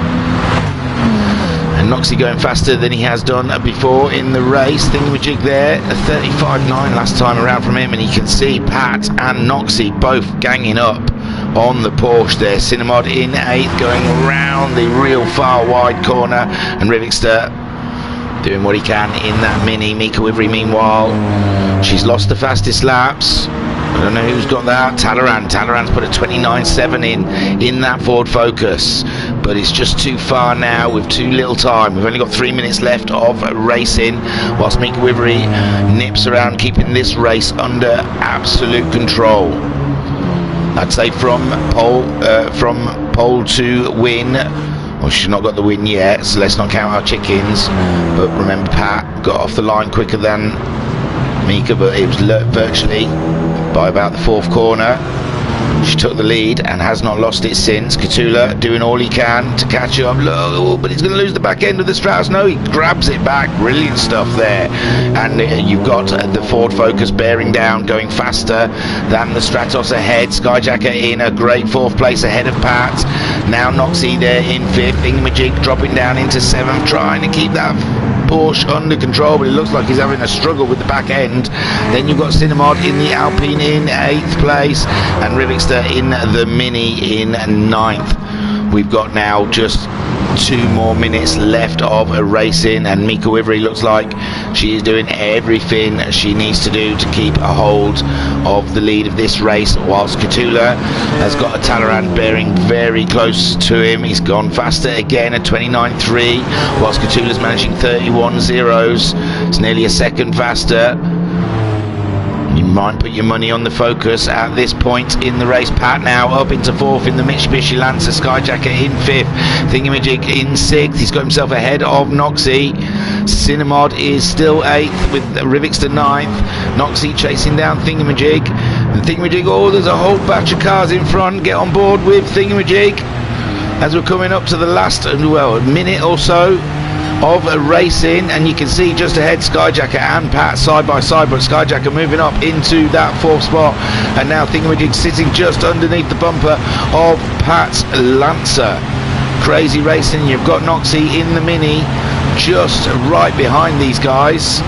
And Noxie going faster than he has done before in the race. Thingamajig there, a 35.9 last time around from him, and you can see Pat and Noxie both ganging up on the Porsche there. Cinnamod in 8th, going around the real far wide corner, and Rivixter doing what he can in that Mini. Mika Wivery meanwhile, she's lost the fastest laps. I don't know who's got that. Talleyrand's put a 29.7 in that Ford Focus, but it's just too far now with too little time. We've only got 3 minutes left of racing, whilst Mika Wivery nips around, keeping this race under absolute control. I'd say from pole to win. Well, she's not got the win yet, so let's not count our chickens. But remember, Pat got off the line quicker than Mika, but it was virtually by about the 4th corner. She took the lead and has not lost it since. Catula doing all he can to catch up. Look, but he's going to lose the back end of the Stratos. No, he grabs it back. Brilliant stuff there. And you've got the Ford Focus bearing down, going faster than the Stratos ahead. Skyjacker in a great 4th place ahead of Pat. Now Noxie there in 5th. Thingamajig dropping down into 7th, trying to keep that Porsche under control, but it looks like he's having a struggle with the back end. Then you've got Cinnamod in the Alpine in 8th place, and Rivixter in the Mini in 9th. We've got now just 2 more minutes left of racing, and Mika Wivery looks like she is doing everything she needs to do to keep a hold of the lead of this race, whilst Catula has got a Talleyrand bearing very close to him. He's gone faster again at 29.3, whilst Catula's managing 31.0s. It's nearly a second faster. You might put your money on the Focus at this point in the race. Pat now up into 4th in the Mitsubishi Lancer. Skyjacker in 5th. Thingamajig in 6th. He's got himself ahead of Noxie. Cinnamod is still 8th with Rivixter 9th. Noxie chasing down Thingamajig. And Thingamajig, oh, there's a whole batch of cars in front. Get on board with Thingamajig as we're coming up to the last, well, a minute or so of racing, and you can see just ahead Skyjacker and Pat side by side, but Skyjacker moving up into that 4th spot, and now Thingamajig sitting just underneath the bumper of Pat's Lancer. Crazy racing. You've got Noxie in the Mini just right behind these guys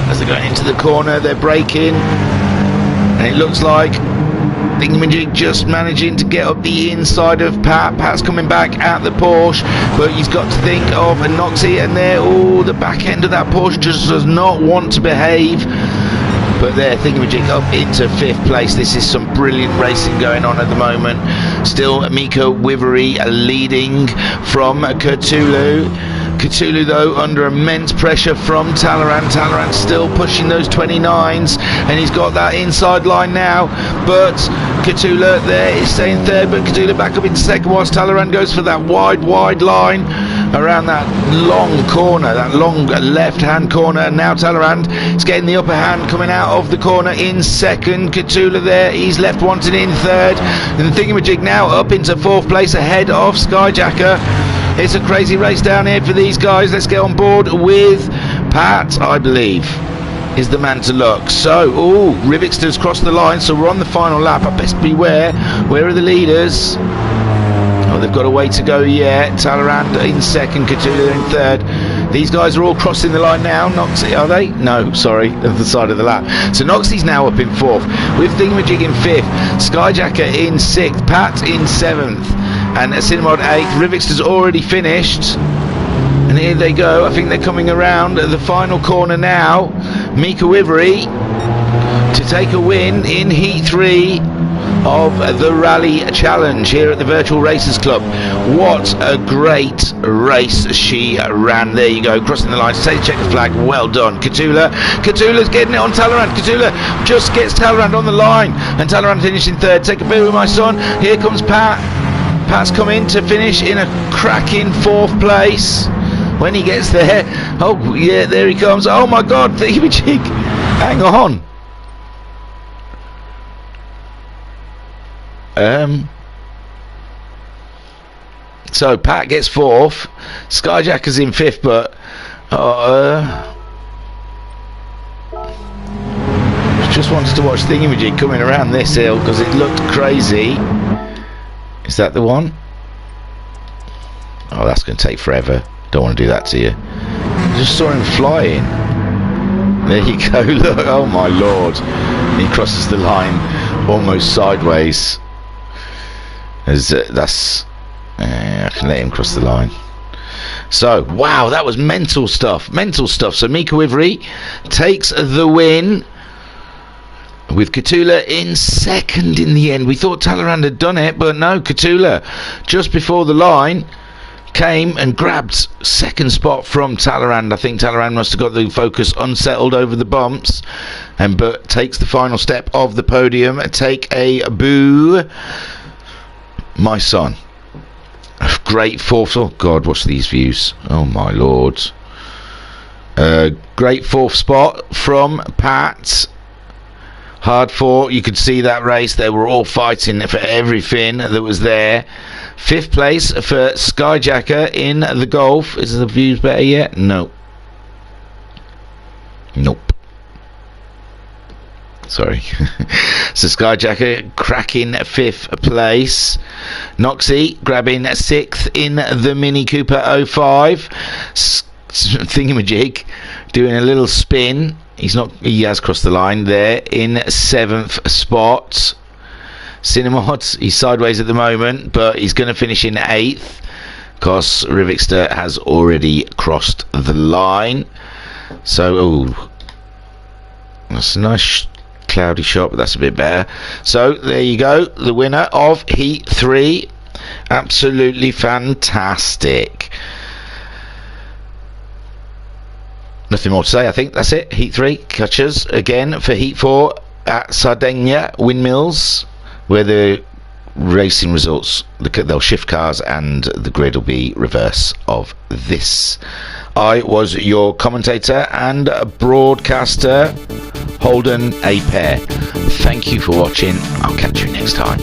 as they're going into the corner. They're braking, and it looks like Thingamajig just managing to get up the inside of Pat. Pat's coming back at the Porsche, but he's got to think of a Noxie, and there, oh, the back end of that Porsche just does not want to behave. But there, Thingamajig up into 5th place. This is some brilliant racing going on at the moment. Still Mika Wivery leading from Catulu. Catulu though under immense pressure from Talleyrand. Talleyrand still pushing those 29s, and he's got that inside line now, but Catula there is staying 3rd, but Catula back up into 2nd whilst Talleyrand goes for that wide line around that long corner, that long left hand corner, and now Talleyrand is getting the upper hand coming out of the corner in 2nd. Catula there, he's left wanting in 3rd, and Thingamajig now up into 4th place ahead of Skyjacker. It's a crazy race down here for these guys. Let's get on board with Pat, I believe, is the man to look. So, oh, Rivixter's crossed the line, so we're on the final lap. I best beware. Where are the leaders? Oh, they've got a way to go yet. Talleyrand in 2nd, Catula in 3rd. These guys are all crossing the line now. Noxie, are they? No, sorry, at the side of the lap. So Noxie's now up in 4th, with Thingamajig in 5th, Skyjacker in 6th, Pat in 7th, and Cinnamod 8th. Rivixter's already finished, and here they go. I think they're coming around the final corner now. Mika Wivery to take a win in Heat 3. of the Rally Challenge here at the Virtual Racers Club. What a great race she ran. There you go, crossing the line to take the checkered flag. Well done, Catula's getting it on Talleyrand. Catula just gets Talleyrand on the line, and Talleyrand finishing third. Take a beer with my son. Here comes Pat. Pat's come in to finish in a cracking 4th place. When he gets there, oh yeah, there he comes. Oh my God, thingamajig. Hang on. So Pat gets 4th. Skyjacker's in 5th, but just wanted to watch thingamajig coming around this hill because it looked crazy. Is that the one? Oh, that's going to take forever. Don't want to do that to you. I just saw him flying. There you go. Look. Oh my Lord. He crosses the line almost sideways. As I can let him cross the line. So wow, that was mental stuff. So Mika Wivery takes the win, with Catula in 2nd in the end. We thought Talleyrand had done it, but no, Catula just before the line came and grabbed 2nd spot from Talleyrand. I think Talleyrand must have got the focus unsettled over the bumps, but takes the final step of the podium. Take a boo, my son. Great 4th. Oh God, watch these views. Oh my Lord. Great 4th spot from Pat. Hard fought. You could see that race. They were all fighting for everything that was there. 5th place for Skyjacker in the Golf. Is the views better yet? No. Nope. Sorry. So Skyjacker cracking 5th place. Noxie grabbing 6th in the Mini Cooper 05. Thingamajig doing a little spin. He has crossed the line there in 7th spot. Cinemod, he's sideways at the moment, but he's going to finish in 8th because Rivixter has already crossed the line. So, oh, that's a nice cloudy shot, but that's a bit better. So there you go, the winner of Heat 3. Absolutely fantastic. Nothing more to say. I think that's it. Heat 3 catches again for Heat 4 at Sardinia Windmills, where the racing results, they'll shift cars and the grid will be reverse of this. I was your commentator and broadcaster, Holden A. Pair. Thank you for watching. I'll catch you next time.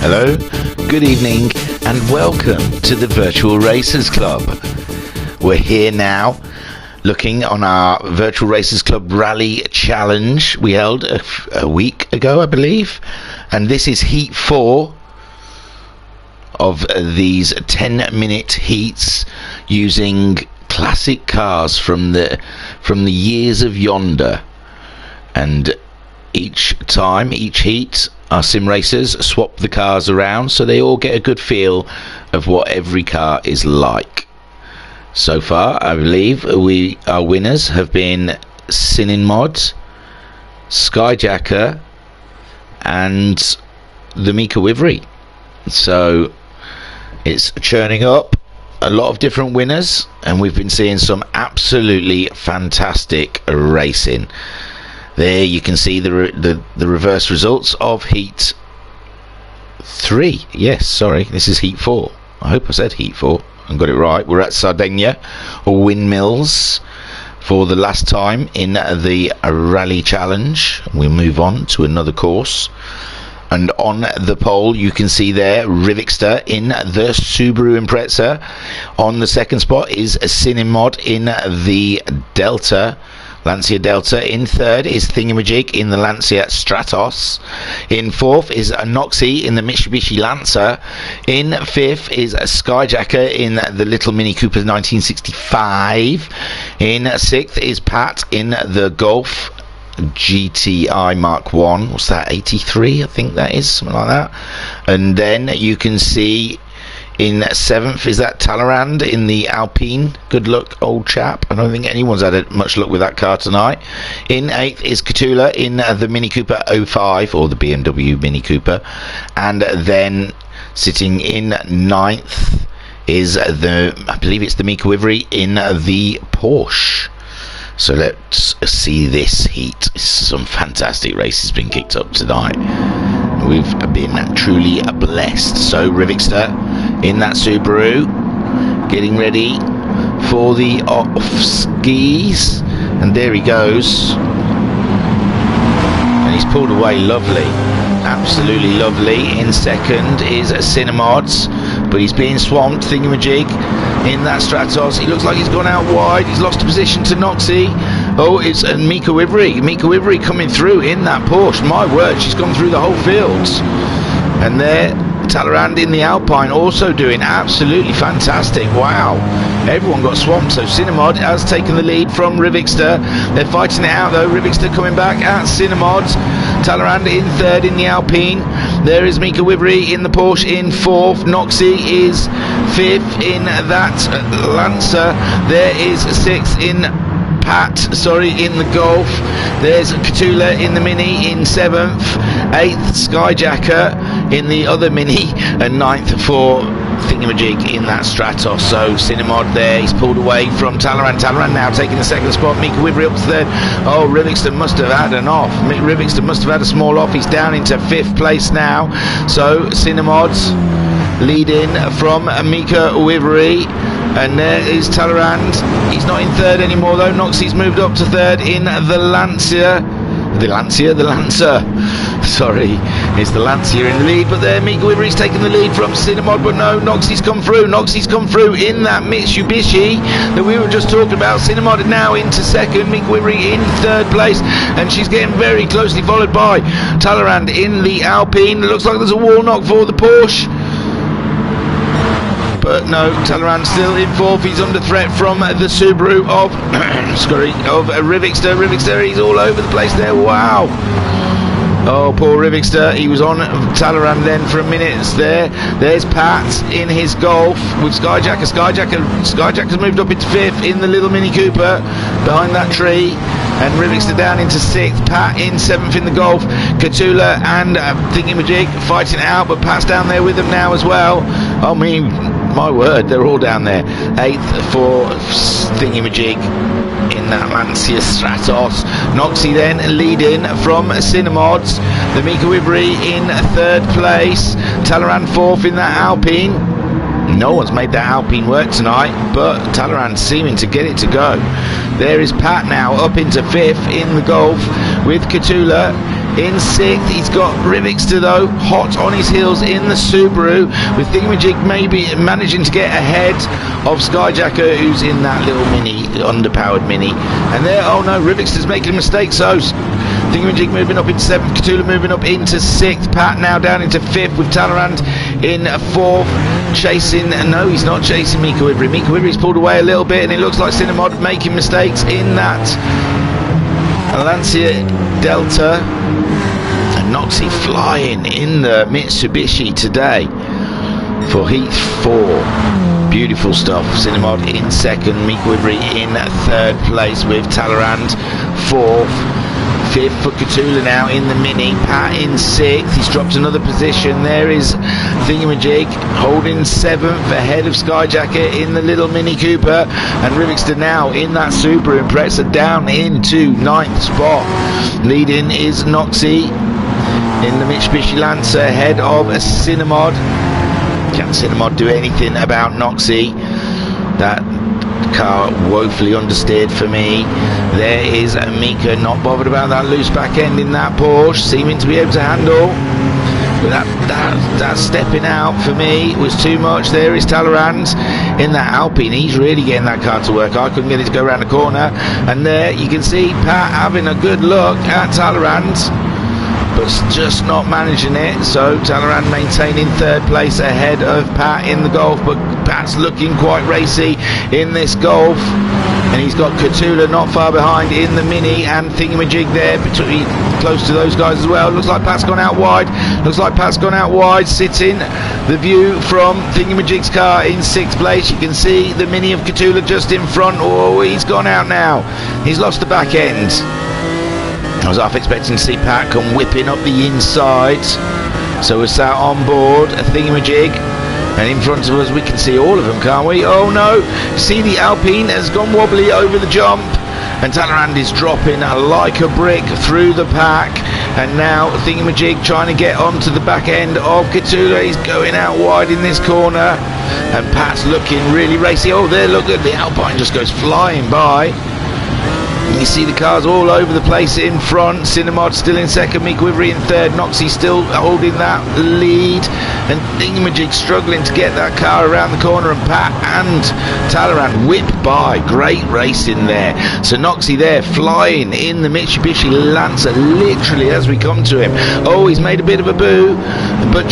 Hello, good evening, and welcome to the Virtual Racers Club. We're here now looking on our Virtual Racers Club Rally Challenge we held a week ago, I believe, and this is Heat 4 of these 10-minute heats using classic cars from the years of yonder. And each heat, our sim racers swap the cars around so they all get a good feel of what every car is like. So far, I believe our winners have been Cinemod, Skyjacker, and the Mika Wivery. So it's churning up a lot of different winners, and we've been seeing some absolutely fantastic racing. There you can see the reverse results of Heat 3. Yes, sorry, this is Heat 4. I hope I said Heat 4 and got it right. We're at Sardinia Windmills for the last time in the Rally Challenge. We'll move on to another course. And on the pole you can see there Rivixter in the Subaru Impreza. On the second spot is Cinemod in the Delta, Lancia Delta. In third is Thingamajig in the Lancia Stratos. In fourth is Noxie in the Mitsubishi Lancer. In fifth is Skyjacker in the little Mini Cooper 1965. In sixth is Pat in the Golf GTI Mark 1. What's that, 83? I think that is, something like that. And then you can see In 7th is that Talleyrand in the Alpine. Good luck, old chap. I don't think anyone's had much luck with that car tonight. In 8th is Catula in the Mini Cooper 05, or the BMW Mini Cooper. And then sitting in 9th is I believe it's the Mika Wivery in the Porsche. So let's see this heat. Some fantastic races been kicked up tonight. We've been truly blessed. So Rivixter in that Subaru, getting ready for the off skis, and there he goes, and he's pulled away. Lovely, absolutely lovely. In 2nd is Cinemods, but he's being swamped. Thingamajig in that Stratos. He looks like he's gone out wide. He's lost a position to Noxie. Oh, it's Mika Wivery. Mika Wivery coming through in that Porsche. My word, she's gone through the whole fields. And there, Talleyrand in the Alpine also doing absolutely fantastic. Wow, everyone got swamped. So Cinemod has taken the lead from Rivixter. They're fighting it out though. Rivixter coming back at Cinemod. Talleyrand in 3rd in the Alpine. There is Mika Wivery in the Porsche in 4th. Noxie is 5th in that Lancer. There is 6th in in the Golf. There's Catula in the Mini in 7th. 8th Skyjacker in the other Mini, and 9th for Thingamajig in that Stratos. So Cinemod there, he's pulled away from Talleyrand. Talleyrand now taking the 2nd spot. Mika Wivery up to 3rd. Oh, Rivixter must have had an off. Rivixter must have had a small off. He's down into 5th place now. So Cinemod's leading from Mika Wivery. And there is Talleyrand. He's not in 3rd anymore though. Noxie's moved up to 3rd in the Lancer. The Lancer. Sorry, it's the Lancia in the lead. But there, Mika Wivery's taken the lead from Cinemod. But no, Noxie's come through. Noxie's come through in that Mitsubishi that we were just talking about. Cinemod now into 2nd. Mika Wivery in 3rd place. And she's getting very closely followed by Talleyrand in the Alpine. It looks like there's a wall knock for the Porsche. But no, Talleyrand still in 4th. He's under threat from the Subaru of Rivixter. Rivixter, he's all over the place there. Wow. Oh, poor Rivixter. He was on Talleyrand then for a minute there. There's Pat in his Golf with Skyjacker. Skyjacker's moved up into 5th in the little Mini Cooper behind that tree. And Rivixter down into 6th. Pat in 7th in the Golf. Catula and Thingamajig fighting it out, but Pat's down there with them now as well. I mean, my word, they're all down there. 8th for Thingamajig in that Lancia Stratos. Noxie then leading from Cinemods. The Mika Wivery in 3rd place. Talleyrand 4th in that Alpine. No one's made that Alpine work tonight, but Talleyrand seeming to get it to go. There is Pat now up into 5th in the Golf with Catula in 6th. He's got Rivixter though hot on his heels in the Subaru, with Thingamajig maybe managing to get ahead of Skyjacker, who's in that little Mini, underpowered Mini. And there, oh no, Rivixter's making a mistake. So Thingamajig moving up into 7th, Catula moving up into 6th, Pat now down into 5th with Talleyrand in 4th, chasing, no he's not chasing Mika Wivery. Mika Wivery's pulled away a little bit, and it looks like Cinemod making mistakes in that Lancia Delta. And Noxie flying in the Mitsubishi today for Heat 4. Beautiful stuff. Cinemod in 2nd, Mika Wivery in 3rd place with Talleyrand 4th. 5th for Catula now in the Mini. Pat in 6th. He's dropped another position. There is Thingamajig holding 7th ahead of Skyjacker in the little Mini Cooper. And Rivixter now in that Subaru Impreza down into 9th spot. Leading is Noxie in the Mitsubishi Lancer ahead of Cinemod. Can't Cinemod do anything about Noxie? That car woefully understeered for me. There is Mika, not bothered about that loose back end in that Porsche, seeming to be able to handle. But that stepping out for me was too much. There is Talleyrand in that Alpine. He's really getting that car to work. I couldn't get it to go around the corner. And there you can see Pat having a good look at Talleyrand. but just not managing it. So Talleyrand maintaining third place ahead of Pat in the Golf, but Pat's looking quite racy in this Golf, and he's got Catula not far behind in the Mini, and Thingamajig there between, close to those guys as well. Looks like Pat's gone out wide. Sitting the view from Thingamajig's car in 6th place. You can see the Mini of Catula just in front. Oh, he's gone out now. He's lost the back end. I was half expecting to see Pat come whipping up the inside. So we're sat on board a Thingamajig, and in front of us we can see all of them, can't we? Oh no, see the Alpine has gone wobbly over the jump, and Talleyrand is dropping like a brick through the pack, and now Thingamajig trying to get onto the back end of Catula. He's going out wide in this corner, and Pat's looking really racy. Oh there, look at the Alpine just goes flying by. You see the cars all over the place in front. Cinemod still in second, Mick Wivery in third, Noxie still holding that lead, and Thingamajig struggling to get that car around the corner, and Pat and Talleyrand whip by. Great racing there. So Noxie there flying in the Mitsubishi Lancer literally as we come to him. Oh, he's made a bit of a boo, but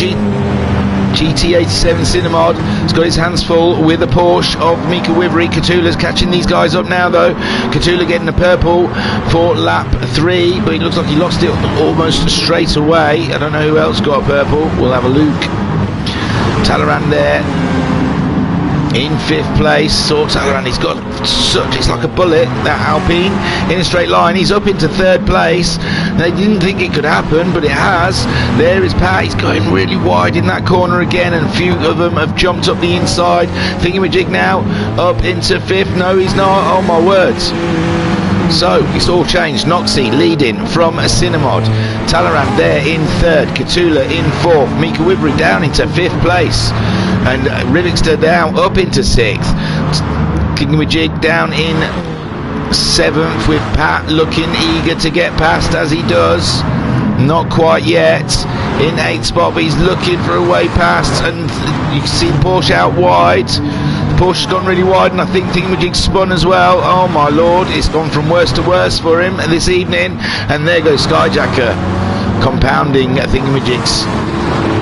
GT87 Cinemod has got his hands full with a Porsche of Mika Wivery. Catula's catching these guys up now though. Catula getting the purple for lap 3, but it looks like he lost it almost straight away. I don't know who else got a purple. We'll have a look. Talleyrand there in 5th place. Saw Talleyrand, he's got such, it's like a bullet, that Alpine in a straight line. He's up into 3rd place. They didn't think it could happen, but it has. There is Pat, he's going really wide in that corner again, and a few of them have jumped up the inside. Thingamajig now up into 5th. No, he's not. Oh my words. So it's all changed. Noxie leading from Cinemod. Talleyrand there in 3rd, Catula in 4th, Mika Wivery down into 5th place, and Rivixter down up into 6th. Thingamajig down in 7th, with Pat looking eager to get past as he does. Not quite yet. In 8th spot, but he's looking for a way past, and you can see the Porsche out wide. The Porsche's gone really wide, and I think Thingamajig spun as well. Oh my lord, it's gone from worse to worse for him this evening, and there goes Skyjacker, compounding Thingamajig's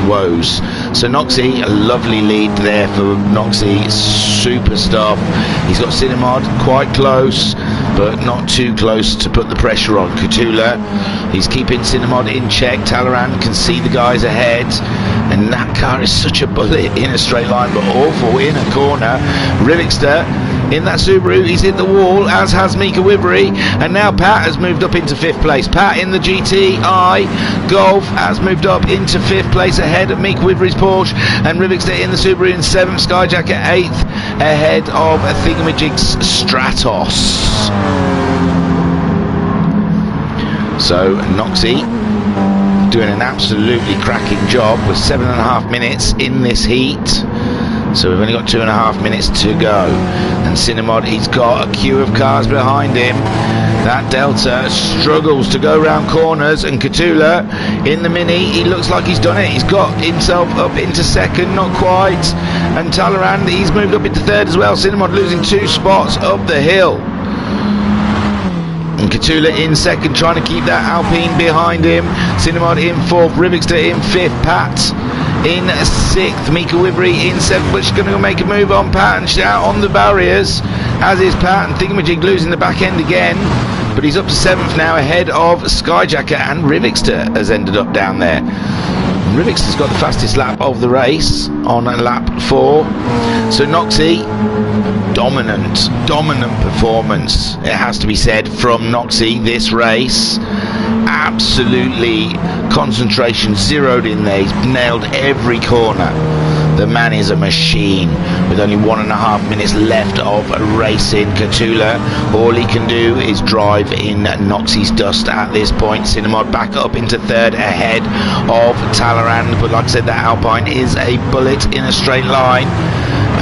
woes. So Noxie, a lovely lead there for Noxie, super stuff. He's got Cinemod quite close, but not too close to put the pressure on. Catula, he's keeping Cinemod in check. Talleyrand can see the guys ahead, and that car is such a bullet in a straight line, but awful in a corner. Rivixter in that Subaru, he's hit the wall, as has Mika Wivery, and now Pat has moved up into 5th place. Pat in the GTI Golf has moved up into 5th place ahead of Mika Wivery's Porsche, and Rivixter in the Subaru in 7th, Skyjacker 8th ahead of Thingamajig's Stratos. So Noxie doing an absolutely cracking job with 7.5 minutes in this heat. So we've only got 2.5 minutes to go, and Cinemod, he's got a queue of cars behind him. That Delta struggles to go round corners, and Catula in the Mini, he looks like he's done it. He's got himself up into 2nd, not quite, and Talleyrand, he's moved up into 3rd as well. Cinemod losing 2 spots up the hill, and Catula in 2nd, trying to keep that Alpine behind him. Cinemod in 4th, Rivixter in 5th, Pat in 6th, Mika Wivery in 7th, but she's going to make a move on Pat and shout on the barriers, as is Pat, and Thingamajig losing the back end again, but he's up to 7th now ahead of Skyjacker, and Rivixter has ended up down there. Rivixter's got the fastest lap of the race on lap 4. So Noxie, dominant performance, it has to be said, from Noxie this race. Absolutely concentration zeroed in there. He's nailed every corner. The man is a machine. With only 1.5 minutes left of racing, Catula, all he can do is drive in Noxie's dust at this point. Cinemod back up into 3rd ahead of Talleyrand, but like I said, that Alpine is a bullet in a straight line,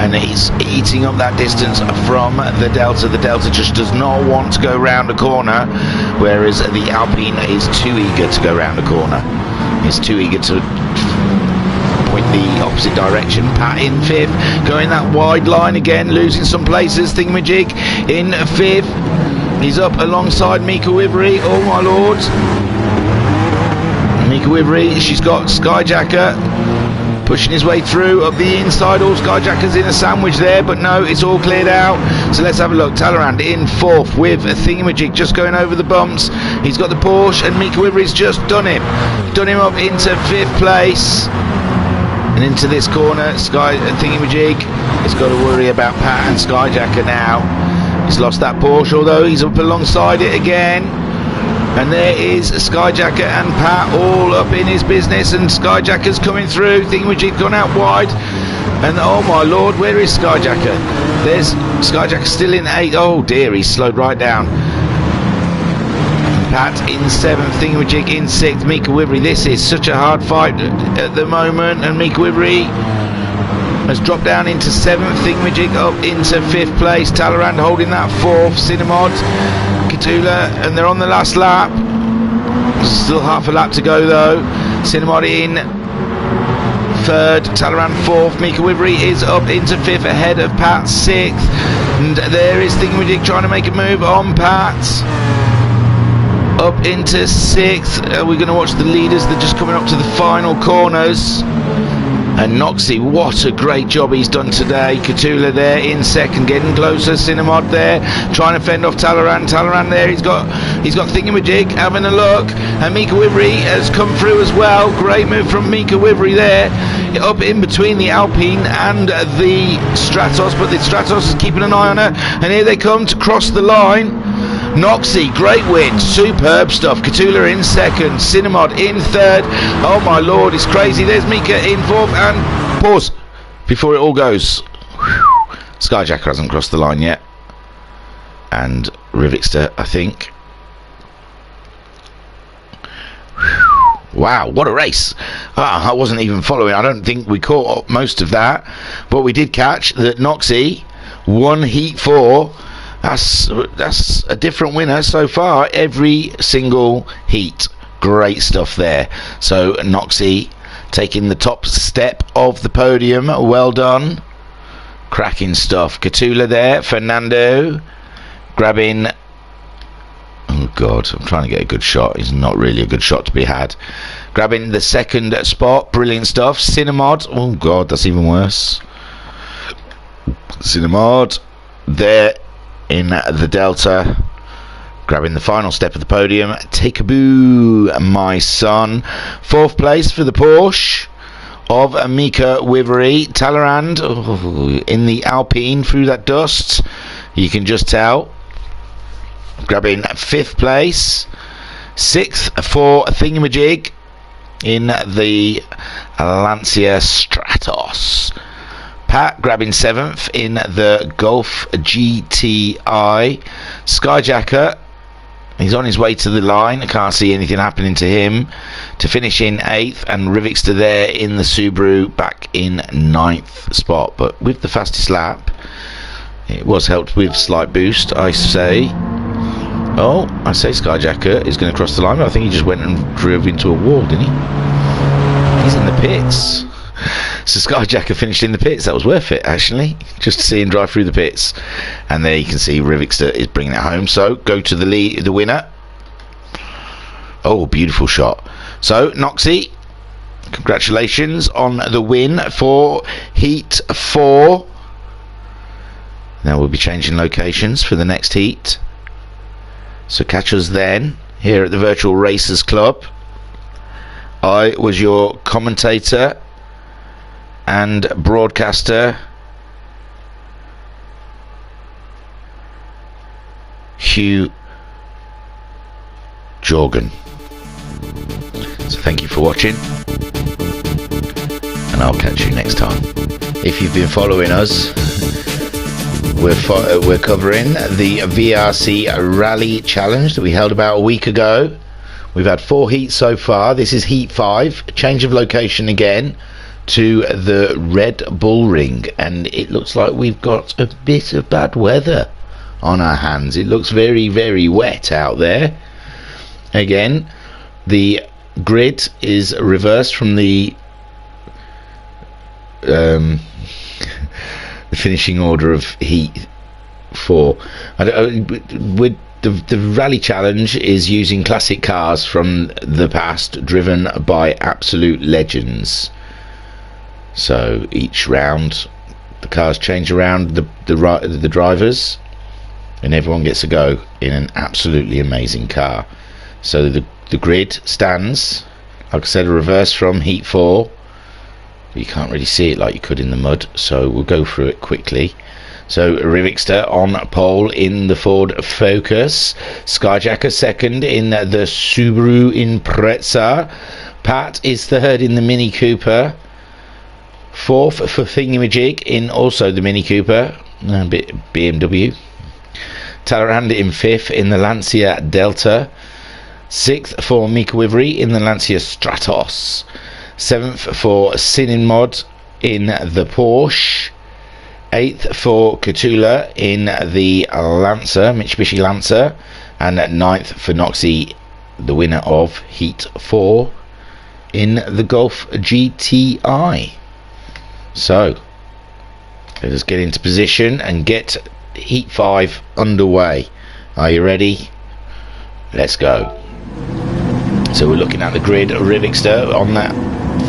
and he's eating up that distance from the Delta. The Delta just does not want to go round a corner, whereas the Alpine is too eager to go round a corner. It's too eager to point the opposite direction. Pat in 5th, going that wide line again, losing some places. Thingamajig in 5th. He's up alongside Mika Wivery. Oh my lord. Mika Wivery, she's got Skyjacker pushing his way through up the inside. All Skyjacker's in a sandwich there, but no, it's all cleared out. So let's have a look. Talleyrand in fourth with a Thingamajig just going over the bumps. He's got the Porsche, and Mika Wivery's just done him up into fifth place. And into this corner, Thingamajig has got to worry about Pat and Skyjacker now. He's lost that Porsche, although he's up alongside it again. And there is Skyjacker and Pat all up in his business, and Skyjacker's coming through. Thingamajig's gone out wide, and oh my lord, where is Skyjacker? There's Skyjacker still in 8th. Oh dear, he's slowed right down. Pat in 7th, Thingamajig in 6th, Mika Wivery. This is such a hard fight at the moment, and Mika Wivery has dropped down into 7th, Thingamajig up into 5th place, Talleyrand holding that 4th, Cinnamod, Katula, and they're on the last lap. Still half a lap to go though. Cinnamod in 3rd, Talleyrand 4th, Mika Wivery is up into 5th ahead of Pat 6th, and there is Thingamajig trying to make a move on Pat. Up into 6th. We're going to watch the leaders. They're just coming up to the final corners. And Noxie, what a great job he's done today. Katula there in 2nd, getting closer. Cinnamod there, trying to fend off Talleyrand. Talleyrand there, he's got Thingamajig having a look. And Mika Wivery has come through as well. Great move from Mika Wivery there. Up in between the Alpine and the Stratos, but the Stratos is keeping an eye on her. And here they come to cross the line. Noxie, great win, superb stuff. Katula in 2nd, Cinnamod in 3rd. Oh my lord, it's crazy. There's Mika in 4th, and pause before it all goes. Whew. Skyjacker hasn't crossed the line yet, and Rivixter, I think. Whew. Wow, what a race. I wasn't even following. I don't think we caught up most of that, but we did catch that Noxie won Heat 4. That's a different winner so far, every single heat. Great stuff there. So Noxie taking the top step of the podium. Well done. Cracking stuff. Katula there. Fernando grabbing... Oh god, I'm trying to get a good shot. It's not really a good shot to be had. Grabbing the 2nd spot. Brilliant stuff. Cinnamod. Oh god, that's even worse. Cinnamod there in the Delta, grabbing the final step of the podium. Take a boo, my son. 4th place for the Porsche of Mika Wivery. Talleyrand in the Alpine through that dust, you can just tell. Grabbing 5th place. 6th for Thingamajig in the Lancia Stratos. Pat grabbing 7th in the Golf GTI. Skyjacker, he's on his way to the line. I can't see anything happening to him. To finish in 8th, and Rivixter there in the Subaru back in 9th spot. But with the fastest lap, it was helped with slight boost, I say. Oh, I say Skyjacker is going to cross the line, but I think he just went and drove into a wall, didn't he? He's in the pits. So Skyjacker finished in the pits. That was worth it, actually, just to see him drive through the pits. And there you can see Rivixter is bringing it home. So go to the winner. Oh, beautiful shot. So Noxie, congratulations on the win for Heat 4. Now we'll be changing locations for the next heat, so catch us then here at the Virtual Racers Club. I was your commentator and broadcaster, Hugh Jorgen. So thank you for watching, and I'll catch you next time. If you've been following us, we're covering the VRC Rally Challenge that we held about a week ago. We've had 4 heats so far. This is Heat 5, change of location again to the Red Bull Ring, and it looks like we've got a bit of bad weather on our hands. It looks very, very wet out there. Again, the grid is reversed from the finishing order of Heat 4. We're the rally challenge is using classic cars from the past, driven by absolute legends. So each round, the cars change around the drivers, and everyone gets to go in an absolutely amazing car. So the grid stands, like I said, a reverse from Heat 4. But you can't really see it like you could in the mud, so we'll go through it quickly. So Rivixter on pole in the Ford Focus, Skyjacker second in the Subaru Impreza, Pat is third in the Mini Cooper, fourth for Thingamajig in also the Mini Cooper, a bit BMW, Talleyrand in fifth in the Lancia Delta, sixth for Mika Wivery in the Lancia Stratos, seventh for Sinimod in the Porsche, 8th for Catula in the Lancer, Mitsubishi Lancer, and 9th for Noxie, the winner of Heat 4 in the Golf GTI. So let us get into position and get Heat 5 underway. Are you ready? Let's go. So we're looking at the grid. Rivixter on that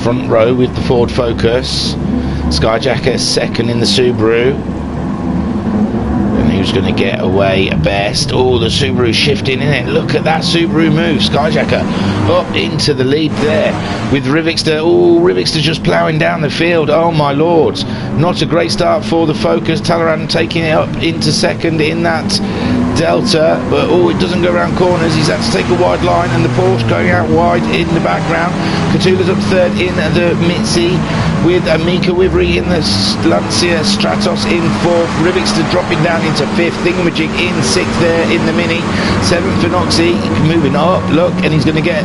front row with the Ford Focus, Skyjacker second in the Subaru, and who's going to get away best? Oh, the Subaru shifting in it. Look at that Subaru move. Skyjacker up into the lead there with Rivixter. Oh, Rivixter just ploughing down the field. Oh my lord, not a great start for the Focus. Talleyrand taking it up into second in that Delta, but oh, it doesn't go around corners. He's had to take a wide line, and the Porsche going out wide in the background. Catula's up third in the Mitzi, with Mika Wivery in the Lancia Stratos in fourth. Rivixter dropping down into fifth. Thingamajig in sixth there in the Mini. Seventh for Noxie, moving up. Look, and he's going to get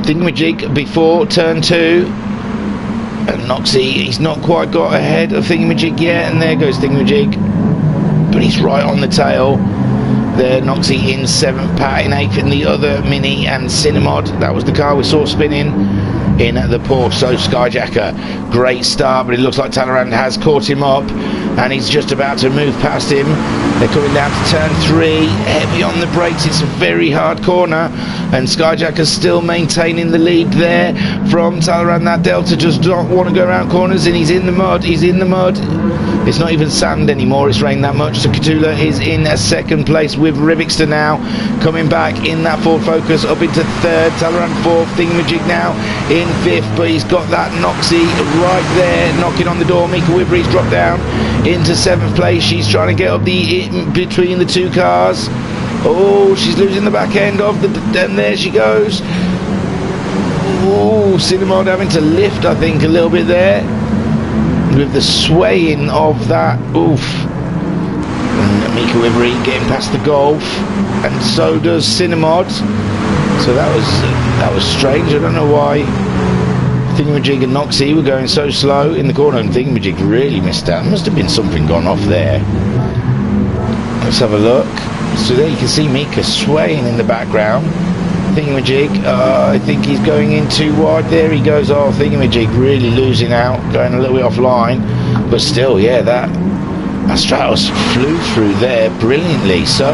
Thingamajig before turn 2. And Noxie, he's not quite got ahead of Thingamajig yet, and there goes Thingamajig, but he's right on the tail. There, Noxie in 7th, Pat in 8th in the other Mini, and Cinemod, that was the car we saw spinning in the Porsche. So Skyjacker, great start, but it looks like Talleyrand has caught him up, and he's just about to move past him. They're coming down to turn 3, heavy on the brakes. It's a very hard corner, and Skyjacker's still maintaining the lead there from Talleyrand. That Delta does not want to go around corners, and he's in the mud. It's not even sand anymore, it's rained that much. So Catula is in second place with Rivixter now coming back in that Ford Focus up into third. Talleyrand fourth. Thingamajig now in fifth, but he's got that Noxie right there knocking on the door. Mika Wivery's dropped down into 7th place. She's trying to get up between the two cars. Oh, she's losing the back end of and there she goes. Oh, Cinemod having to lift, I think, a little bit there with the swaying of that. Oof. And Mika Wivery getting past the Golf, and so does Cinemod. So that was strange. I don't know why Thingamajig and Noxie were going so slow in the corner, and Thingamajig really missed out. Must have been something gone off there. Let's have a look. So there you can see Mika swaying in the background. Thingamajig, I think he's going in too wide. There he goes. Oh, Thingamajig really losing out, going a little bit offline. But still, yeah, that Stratos flew through there brilliantly. So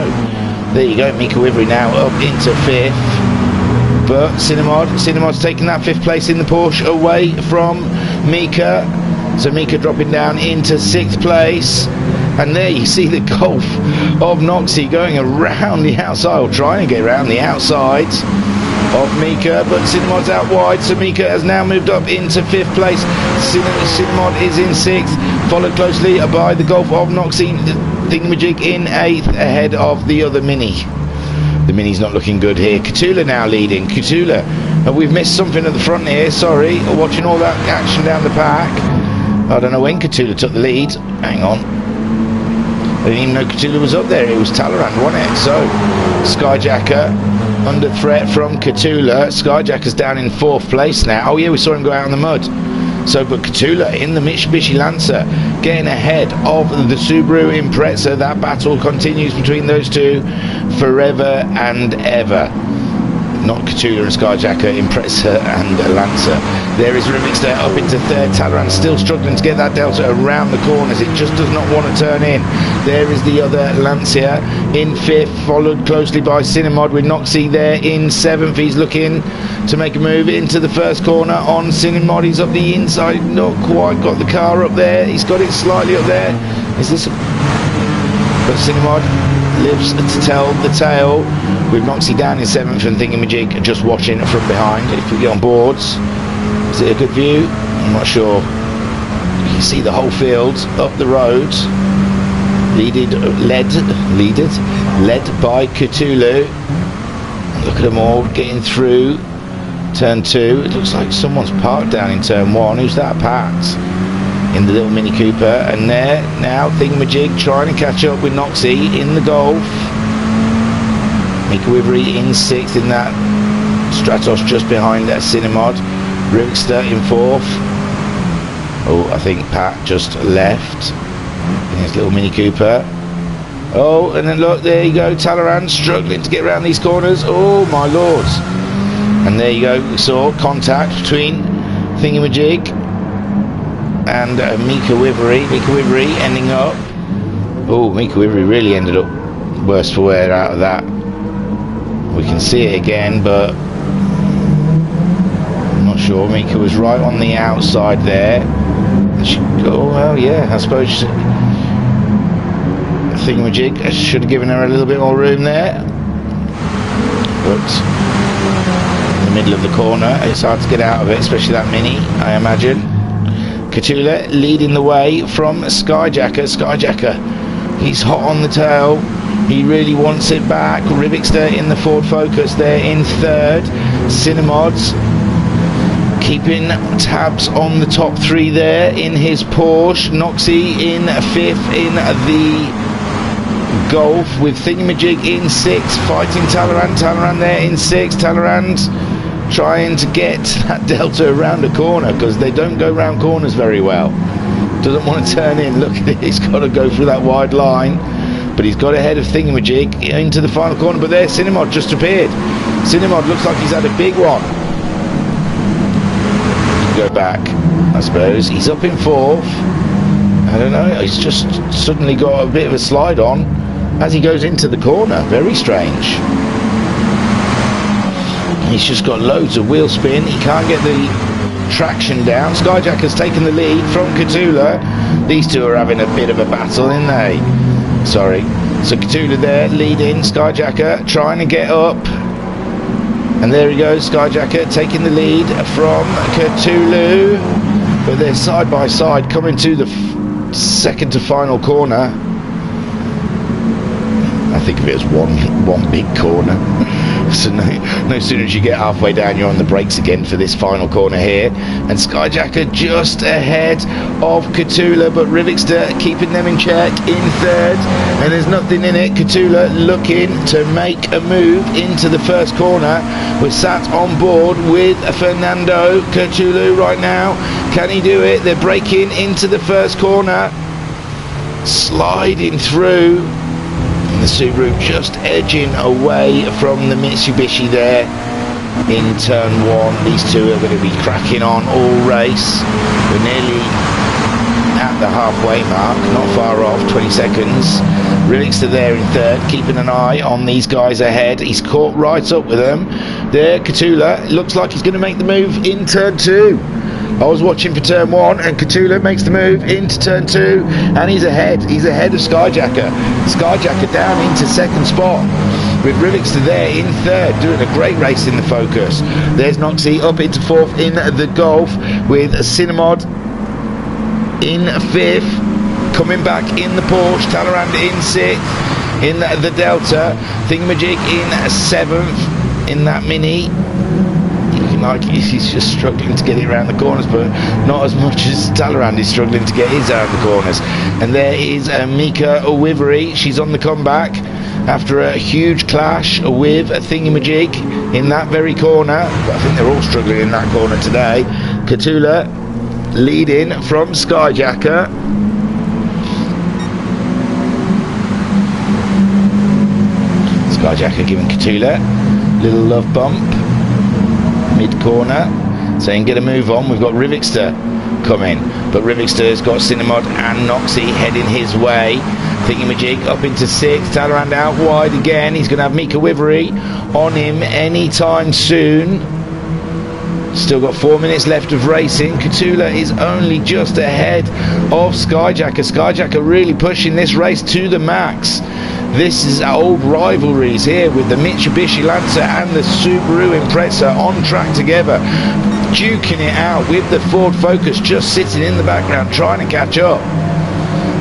there you go. Mika Wivery now up into 5th. But Cinemod's taking that 5th place in the Porsche away from Mika. So Mika dropping down into 6th place. And there you see the Golf of Noxie going around the outside, or trying to get around the outside of Mika, but Cinemod's out wide, so Mika has now moved up into 5th place. Cinemod is in 6th, followed closely by the Golf of Noxie. Thingamajig in 8th, ahead of the other Mini. The Mini's not looking good here. Catula now leading. Catula, we've missed something at the front here, sorry, watching all that action down the pack. I don't know when Catula took the lead. Hang on. I didn't even know Catula was up there. It was Talleyrand, wasn't it? So Skyjacker under threat from Catula. Skyjacker's down in 4th place now. Oh yeah, we saw him go out in the mud. So, but Catula in the Mitsubishi Lancer getting ahead of the Subaru Impreza. That battle continues between those two forever and ever. not Cthulhu and Skyjacker, Impressor and Lancer. There is Rivixter up into third. Talaran still struggling to get that Delta around the corners. It just does not want to turn in. There is the other Lancia in fifth, followed closely by Cinemod with Noxie there in seventh. He's looking to make a move into the first corner on Cinemod. He's up the inside, not quite got the car up there. He's got it slightly up there. Is this... But Cinemod lives to tell the tale with Noxie down in seventh and Thingamajig just watching from behind. If we get on boards, is it a good view? I'm not sure. You can see the whole field up the road, led by Cthulhu. Look at them all getting through turn 2. It looks like someone's parked down in turn 1. Who's that? Pat in the little Mini Cooper. And there now Thingamajig trying to catch up with Noxie in the Golf. Mika Wivery in 6th in that Stratos just behind that Cinemod. Rivixter in 4th. Oh, I think Pat just left in his little Mini Cooper. Oh, and then look, there you go, Talaran struggling to get around these corners. Oh my lords. And there you go, we saw contact between Thingamajig and Mika Wivery. Mika Wivery ending up... Oh, Mika Wivery really ended up worse for wear out of that. We can see it again, but I'm not sure. Mika was right on the outside there. Oh, well, yeah, I suppose Thingamajig should have given her a little bit more room there. But in the middle of the corner, it's hard to get out of it, especially that Mini, I imagine. Cthulhu leading the way from Skyjacker. Skyjacker, he's hot on the tail. He really wants it back. Rivixter in the Ford Focus there in third. Cinemods keeping tabs on the top 3 there in his Porsche. Noxie in 5th in the Golf with Thingamajig in 6th, fighting Talaran. Talaran there in 6th. Talaran's trying to get that Delta around a corner because they don't go round corners very well. Doesn't want to turn in. Look at it, he's got to go through that wide line, but he's got ahead of Thingamajig into the final corner. But there Cinemod just appeared. Cinemod looks like he's had a big one. Go back, I suppose. He's up in 4th. I don't know, he's just suddenly got a bit of a slide on as he goes into the corner. Very strange. He's just got loads of wheel spin. He can't get the traction down. Skyjacker's taken the lead from Cthulhu. These two are having a bit of a battle, aren't they? Sorry. So Cthulhu there leading. Skyjacker trying to get up. And there he goes, Skyjacker taking the lead from Cthulhu. But they're side by side coming to the second to final corner. I think of it as one big corner. So no sooner as you get halfway down, you're on the brakes again for this final corner here. And Skyjacker just ahead of Cthulhu, but Rivixter keeping them in check in third. And there's nothing in it. Cthulhu looking to make a move into the first corner. We're sat on board with Fernando. Cthulhu right now. Can he do it? They're breaking into the first corner. Sliding through. The Subaru just edging away from the Mitsubishi there in turn 1. These two are going to be cracking on all race. We're nearly at the halfway mark, not far off, 20 seconds. Rivixter there in third, keeping an eye on these guys ahead. He's caught right up with them. There, Cthulhu looks like he's going to make the move in turn 2. I was watching for turn 1 and Cthulhu makes the move into turn 2 and he's ahead of Skyjacker. Skyjacker down into second spot with Rivixter there in third, doing a great race in the Focus. There's Noxie up into 4th in the Golf with Cinemod in 5th, coming back in the Porsche. Talaran in 6th in the Delta. Thingamajig in 7th in that Mini. Like he's just struggling to get it around the corners, but not as much as Talaran is struggling to get his around the corners. And there is Mika Wivery. She's on the comeback after a huge clash with Thingamajig in that very corner. But I think they're all struggling in that corner today. Cthulhu leading from Skyjacker. Skyjacker giving Cthulhu a little love bump. mid-corner. So you can get a move on. We've got Rivixter coming, but Rivixter's got Cinnamod and Noxie heading his way. Thingamajig up into 6. Talleyrand out wide again. He's going to have Mika Wivery on him anytime soon. Still got 4 minutes left of racing. Cthulhu is only just ahead of Skyjacker. Skyjacker really pushing this race to the max. This is old rivalries here with the Mitsubishi Lancer and the Subaru Impreza on track together, duking it out with the Ford Focus just sitting in the background trying to catch up.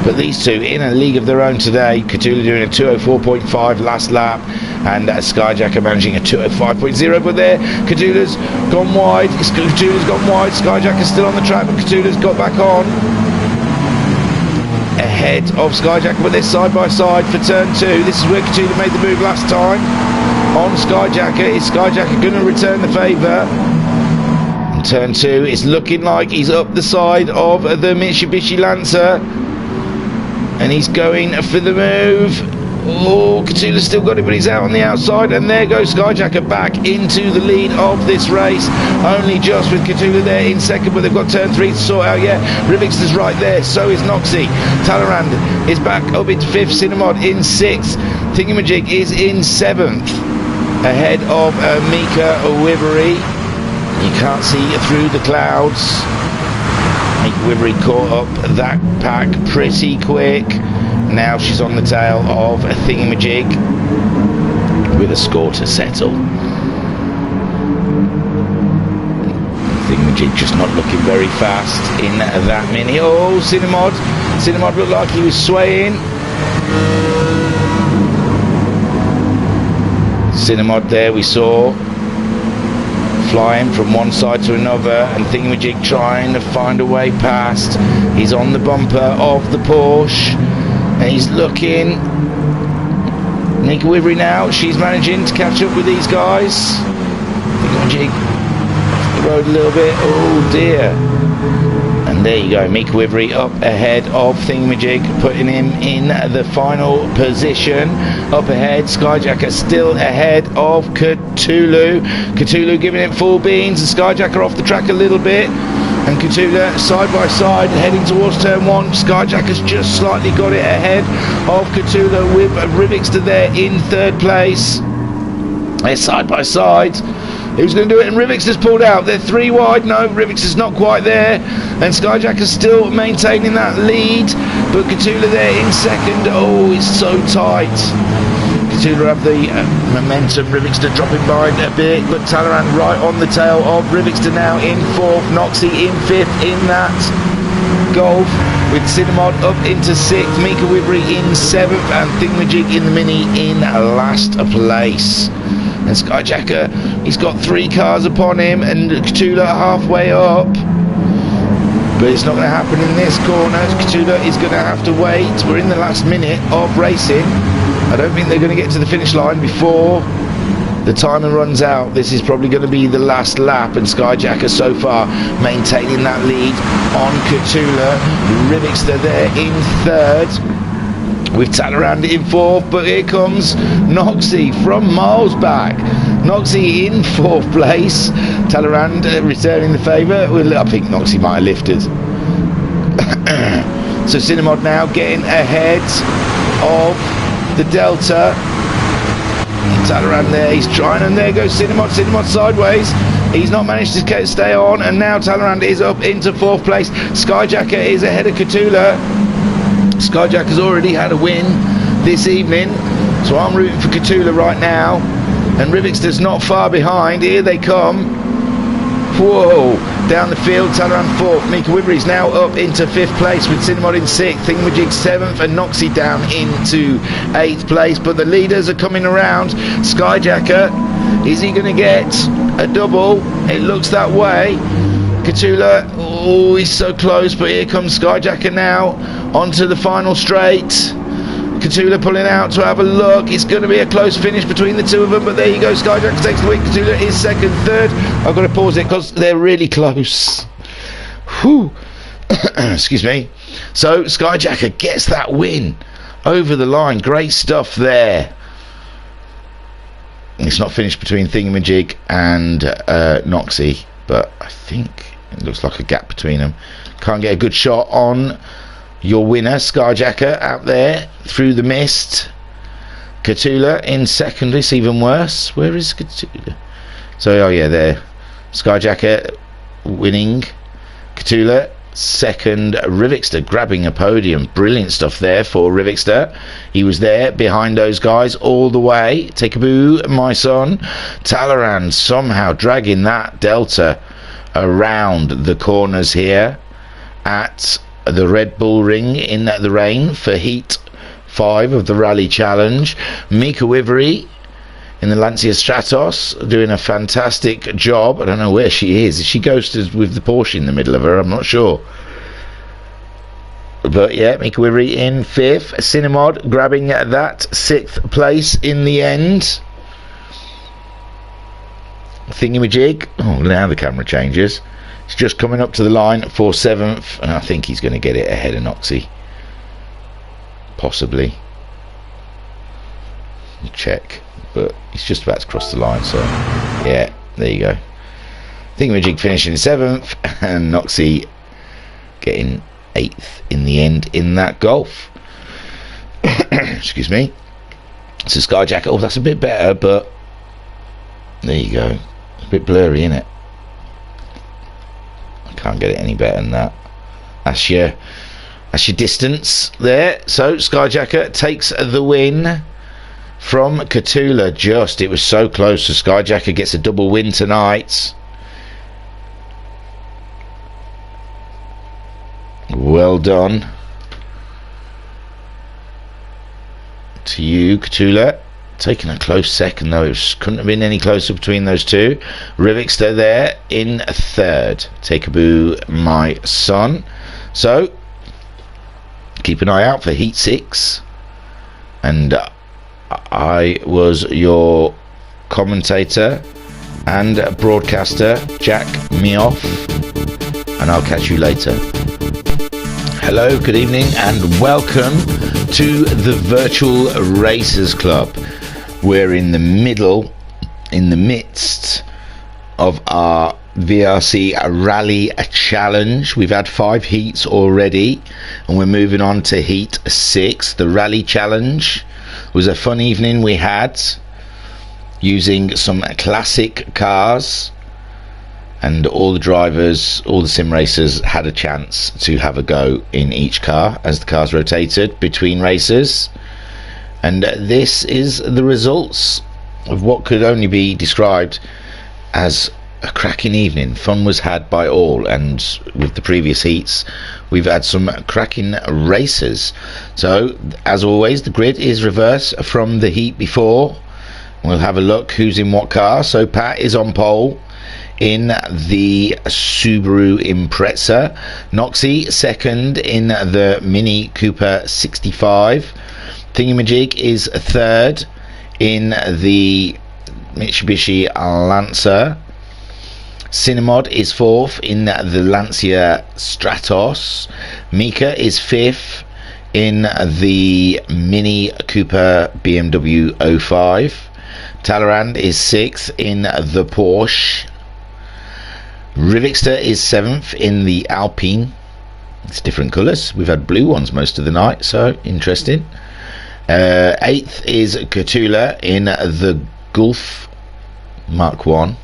But these two in a league of their own today. Cthulhu doing a 2:04.5 last lap, and Skyjacker managing a 2:05.0. But there, Cthulhu's gone wide. Cthulhu's gone wide. Skyjacker's still on the track, but Cthulhu's got back on. Ahead of Skyjacker, but they're side by side for turn 2. This is where Cthulhu made the move last time on Skyjacker. Is Skyjacker going to return the favour? And turn 2 is looking like he's up the side of the Mitsubishi Lancer, and he's going for the move. Oh, Cthulhu's still got it, but he's out on the outside, and there goes Skyjacker back into the lead of this race. Only just with Cthulhu there in second, but they've got turn 3 to sort out yet. Rivixter's right there, so is Noxie. Talleyrand is back up into 5th, Cinnamod in 6th. Thingamajig is in 7th, ahead of Mika Wivery. You can't see through the clouds. Mika Wivery caught up that pack pretty quick. Now she's on the tail of a Thingamajig with a score to settle. Thingamajig just not looking very fast in that mini. Oh, Cinnamod. Cinnamod looked like he was swaying. Cinnamod there we saw flying from one side to another, and Thingamajig trying to find a way past. He's on the bumper of the Porsche, and he's looking. Mika Wivery now, she's managing to catch up with these guys. Thingamajig off the road a little bit. Oh dear. And there you go, Mika Wivery up ahead of Thingamajig, putting him in the final position. Up ahead, Skyjacker still ahead of Cthulhu. Cthulhu giving it full beans, and Skyjacker off the track a little bit. And Cthulhu side by side heading towards turn 1. Skyjacker's just slightly got it ahead of Cthulhu with Rivixter there in 3rd place. They're side by side. Who's going to do it? And Rivixter's pulled out. They're 3 wide. No, Rivixter's not quite there. And Skyjacker's still maintaining that lead. But Cthulhu there in 2nd. Oh, it's so tight. Cthulhu have the momentum. Rivixter dropping behind a bit, but Talleyrand right on the tail of Rivixter now in 4th. Noxie in 5th in that Golf, with Cinnamod up into 6th. Mika Wivery in 7th, and Thingamajig in the Mini in last place. And Skyjacker, he's got 3 cars upon him, and Cthulhu halfway up. But it's not going to happen in this corner. Cthulhu is going to have to wait. We're in the last minute of racing. I don't think they're going to get to the finish line before the timer runs out. This is probably going to be the last lap, and Skyjacker so far maintaining that lead on Cthulhu. Rivixter there in 3rd, with Talleyrand in 4th, but here comes Noxie from miles back. Noxie in 4th place. Talleyrand returning the favour. Well, I think Noxie might have lifted. So Cinnamod now getting ahead of the Delta. Talleyrand there, he's trying, and there goes Cinnamod. Cinnamod sideways. He's not managed to stay on, and now Talleyrand is up into 4th place. Skyjacker is ahead of Cthulhu. Skyjacker's already had a win this evening, so I'm rooting for Cthulhu right now. And Rivixter's not far behind. Here they come. Whoa, down the field, Talleyrand 4th. Mika Wivery's now up into 5th place with Cinnamod in 6th. Thingamajig 7th, and Noxie down into 8th place. But the leaders are coming around. Skyjacker, is he going to get a double? It looks that way. Cthulhu, oh, he's so close, but here comes Skyjacker now onto the final straight. Cthulhu pulling out to have a look. It's going to be a close finish between the two of them, but there you go. Skyjacker takes the win. Cthulhu is 2nd, 3rd. I've got to pause it because they're really close. Whew. Excuse me. So Skyjacker gets that win over the line. Great stuff there. It's not finished between Thingamajig and Noxie, but I think it looks like a gap between them. Can't get a good shot on your winner, Skyjacker, out there through the mist. Cthulhu in second. It's even worse. Where is Cthulhu? So, oh yeah, there. Skyjacker winning. Cthulhu second. Rivixter grabbing a podium. Brilliant stuff there for Rivixter. He was there behind those guys all the way. Take a boo, my son. Talleyrand somehow dragging that Delta around the corners here at the Red Bull Ring in the rain for Heat 5 of the Rally Challenge. Mika Wivery in the Lancia Stratos doing a fantastic job. I don't know where she is. She ghosted with the Porsche in the middle of her, I'm not sure. But yeah, Mika Wivery in 5th. Cinemod grabbing that 6th place in the end. Thingamajig. Oh, now the camera changes. It's just coming up to the line for 7th, and I think he's going to get it ahead of Noxie. Possibly. Check. But he's just about to cross the line, so yeah, there you go. Thingamajig finishing 7th, and Noxie getting 8th in the end in that Golf. Excuse me. So Skyjacker, oh, that's a bit better, but there you go. It's a bit blurry, isn't it? I can't get it any better than that. That's your distance there. So Skyjacker takes the win from Cthulhu. Just, it was so close. So Skyjacker gets a double win tonight. Well done to you, Cthulhu. Taking a close second, though. It couldn't have been any closer between those two. Rivixter there in 3rd. Take a boo, my son. So keep an eye out for Heat 6. And I was your commentator and broadcaster, Jack Meoff, and I'll catch you later. Hello, good evening, and welcome to the Virtual Racers Club. We're in the midst of our VRC Rally Challenge. We've had 5 heats already, and we're moving on to Heat 6. The Rally Challenge was a fun evening we had, using some classic cars, and all the drivers, all the sim racers had a chance to have a go in each car as the cars rotated between races. And this is the results of what could only be described as a cracking evening. Fun was had by all, and with the previous heats we've had some cracking races. So as always, the grid is reverse from the heat before. We'll have a look who's in what car. So Pat is on pole in the Subaru Impreza. Noxie second in the Mini Cooper 65. Thingamajig is 3rd in the Mitsubishi Lancer. Cinemod is 4th in the Lancia Stratos. Mika is 5th in the Mini Cooper BMW 05. Talleyrand is 6th in the Porsche. Rivixter is 7th in the Alpine. It's different colours. We've had blue ones most of the night, so interesting. 8th is Cthulhu in the Gulf Mark 1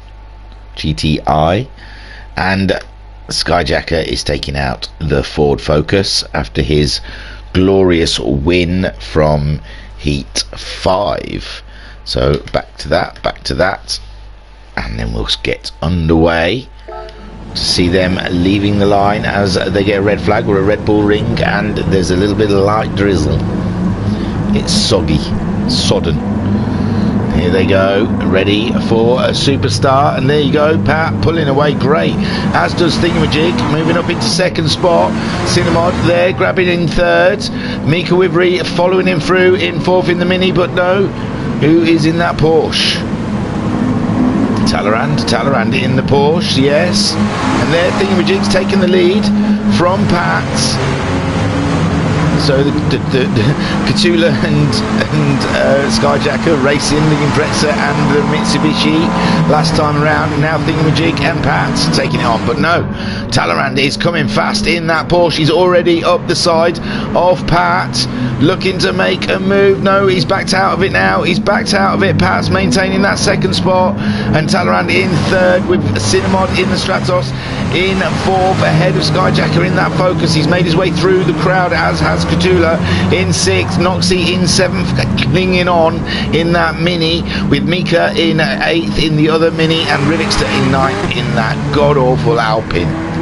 GTI, and Skyjacker is taking out the Ford Focus after his glorious win from Heat 5. So back to that, and then we'll get underway to see them leaving the line as they get a red flag or a Red Bull Ring, and there's a little bit of light drizzle. It's soggy, sodden. Here they go, ready for a superstar, and there you go, Pat pulling away great, as does Thingamajig, moving up into 2nd spot. Cinemod there, grabbing in 3rd. Mika Wivery following him through in 4th in the Mini, but no, who is in that Porsche? Talleyrand in the Porsche, yes. And there Thingamajig's taking the lead from Pat. So the Catula and Skyjacker racing the Impreza and the Mitsubishi last time around. Now Thingamajig and Pat taking it on, but no, Talleyrand is coming fast in that Porsche. He's already up the side of Pat, looking to make a move. No, he's backed out of it now. He's backed out of it. Pat's maintaining that second spot, and Talleyrand in third with Cinemod in the Stratos in fourth, ahead of Skyjacker in that Focus. He's made his way through the crowd, as has Catula in sixth, Noxie in seventh, clinging on in that Mini, with Mika in eighth in the other Mini, and Rivixter in ninth in that god-awful Alpine.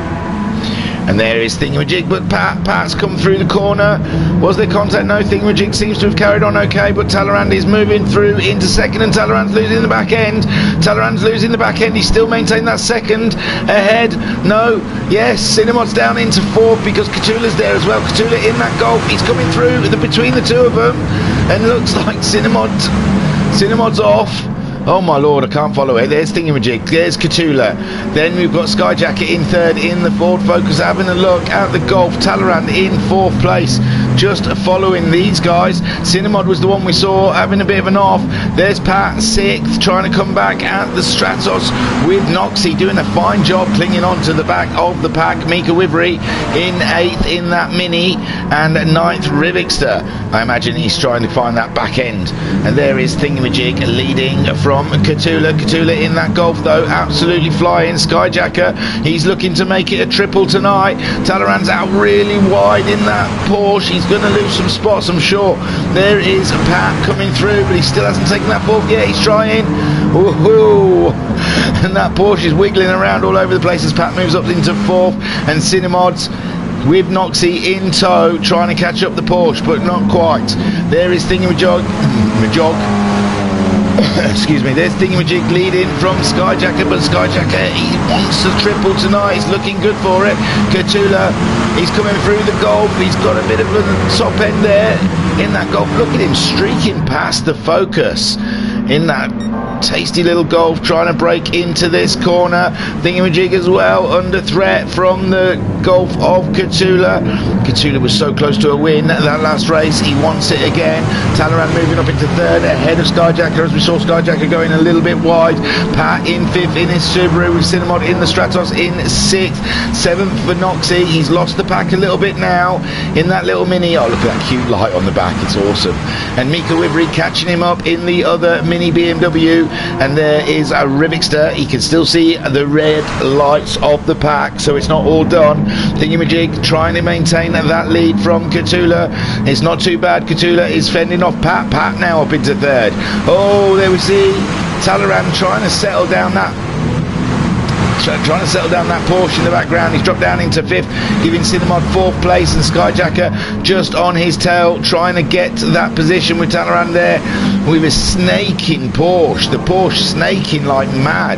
And there is Thingamajig, but Pat's come through the corner. Was there contact? No, Thingamajig seems to have carried on okay, but Talleyrand is moving through into second, and Talleyrand's losing the back end. Talleyrand's losing the back end. He's still maintained that second ahead. No, yes, Cinemod's down into fourth because Catula's there as well. Catula in that Golf. He's coming through between the two of them, and looks like Cinemod's off. Oh my lord, I can't follow it. There's Thingamajig, there's Catula. Then we've got Skyjacker in third in the Ford Focus, having a look at the Golf. Talleyrand in fourth place, just following these guys. Cinemod was the one we saw having a bit of an off. There's Pat sixth, trying to come back at the Stratos with Noxie doing a fine job clinging on to the back of the pack. Mika Wivery in eighth in that Mini, and ninth Rivixter. I imagine he's trying to find that back end. And there is Thingamajig leading from Catula. Catula in that Golf though, absolutely flying. Skyjacker, he's looking to make it a triple tonight. Talleyrand's out really wide in that Porsche. He's going to lose some spots, I'm sure. There is Pat coming through, but he still hasn't taken that fourth yet. He's trying. Woohoo! And that Porsche is wiggling around all over the place as Pat moves up into fourth, and Cinemods with Noxie in tow, trying to catch up the Porsche, but not quite. There is Thingamajig. Excuse me, there's Thingamajig leading from Skyjacker, but Skyjacker, he wants a triple tonight. He's looking good for it. Catula, he's coming through the Golf. He's got a bit of a top end there in that Golf. Look at him streaking past the Focus in that tasty little Golf, trying to break into this corner. Thingamajig as well under threat from the Golf of Catula. Catula was so close to a win that last race. He wants it again. Talleyrand moving up into third, ahead of Skyjacker, as we saw Skyjacker going a little bit wide. Pat in fifth in his Subaru, with Cinemod in the Stratos in sixth. Seventh for Noxie. He's lost the pack a little bit now in that little Mini. Oh, look at that cute light on the back, it's awesome. And Mika Wivery catching him up in the other Mini BMW. And there is a Rivixter. He can still see the red lights of the pack, so it's not all done. Thingamajig trying to maintain that lead from Catula. It's not too bad. Catula is fending off Pat. Pat now up into third. Oh, there we see Talleyrand trying to settle down that Porsche in the background. He's dropped down into fifth, giving Cinemod fourth place, and Skyjacker just on his tail, trying to get to that position with Talleyrand there with a snaking Porsche. The Porsche snaking like mad.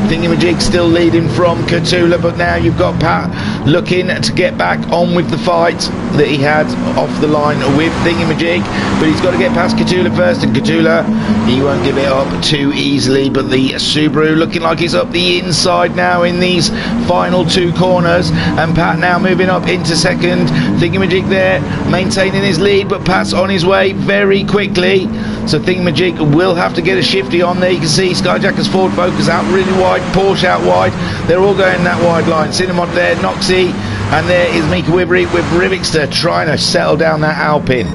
Thingamajig still leading from Catula, but now you've got Pat looking to get back on with the fight that he had off the line with Thingamajig, but he's got to get past Catula first, and Catula, he won't give it up too easily. But the Subaru looking like it's up the inside now in these final two corners, and Pat now moving up into second. Thingamajig there maintaining his lead, but Pat's on his way very quickly, so Thingamajig will have to get a shifty on there. You can see Skyjacker's Ford Focus out really wide, Porsche out wide. They're all going that wide line. Cinemod there, Noxie, and there is Mika Wivery with Rivixter trying to settle down that Alpine.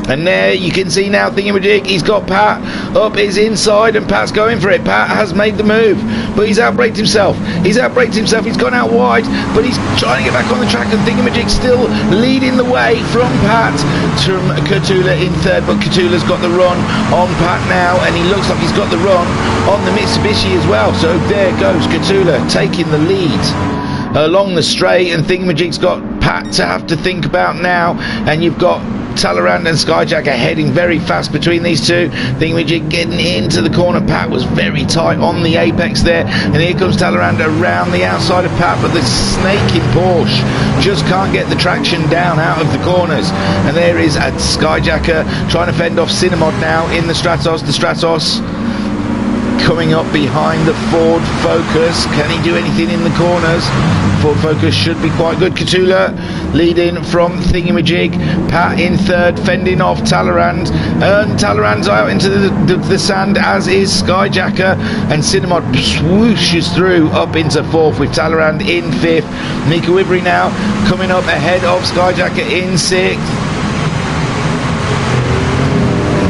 And there you can see now Thingamajig, he's got Pat up his inside, and Pat's going for it. Pat has made the move, but he's outbraked himself. He's gone out wide, but he's trying to get back on the track, and Thingamajig still leading the way from Pat, from Catula in third, but Catula's got the run on Pat now, and he looks like he's got the run on the Mitsubishi as well. So there goes Catula taking the lead along the straight, and Thingamajig's got Pat to have to think about now, and you've got Talleyrand and Skyjacker heading very fast between these two. Thingamajig getting into the corner. Pat was very tight on the apex there, and here comes Talleyrand around the outside of Pat, but the snaking Porsche just can't get the traction down out of the corners. And there is a Skyjacker trying to fend off Cinemod now in the Stratos. The Stratos coming up behind the Ford Focus. Can he do anything in the corners? Ford Focus should be quite good. Cthulhu leading from Thingamajig. Pat in third, fending off Talleyrand. And Talleyrand's out into the sand, as is Skyjacker. And Cinnamod swooshes through up into fourth with Talleyrand in fifth. Mika Wibri now coming up ahead of Skyjacker in sixth.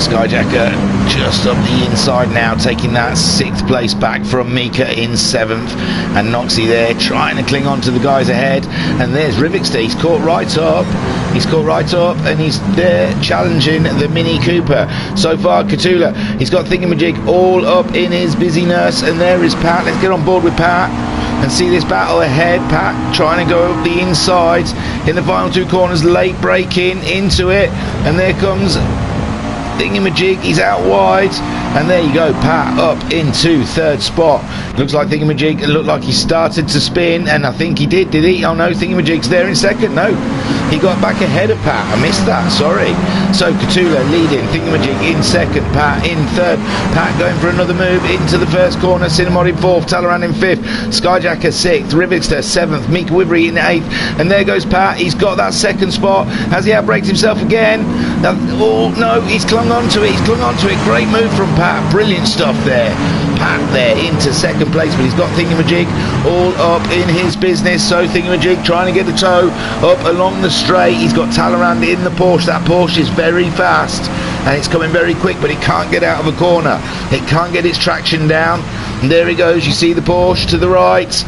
Skyjacker just up the inside now, taking that sixth place back from Mika in seventh, and Noxie there trying to cling on to the guys ahead. And there's Rivixter, he's caught right up, and he's there challenging the Mini Cooper. So far Cthulhu, he's got Thingamajig all up in his busyness, and there is Pat. Let's get on board with Pat and see this battle ahead. Pat trying to go up the inside in the final two corners, late breaking into it, and there comes Thingamajig, he's out wide, and there you go, Pat up into third spot. Looks like Thingamajig, it looked like he started to spin, and I think he did he? Oh no, Thingamajig's there in second. No, he got back ahead of Pat. I missed that, sorry. So Cthulhu leading, Thingamajig in second, Pat in third. Pat going for another move into the first corner, Cinnamon in fourth, Talleyrand in fifth, Skyjacker sixth, Rivixter seventh, Mika Wibri in eighth, and there goes Pat. He's got that second spot as he outbrakes himself again. Oh no, he's clung onto it, great move from Pat, brilliant stuff there. Pat there into second place, but he's got Thingamajig all up in his business. So Thingamajig trying to get the toe up along the straight. He's got Talleyrand in the Porsche. That Porsche is very fast and it's coming very quick, but it can't get out of a corner, it can't get its traction down. And there he goes, you see the Porsche to the right,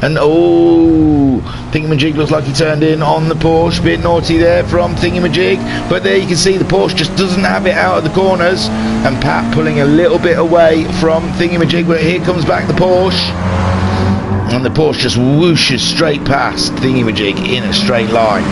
and oh, Thingamajig looks like he turned in on the Porsche. Bit naughty there from Thingamajig, but there you can see the Porsche just doesn't have it out of the corners, and Pat pulling a little bit away from Thingamajig. But here comes back the Porsche, and the Porsche just whooshes straight past Thingamajig in a straight line.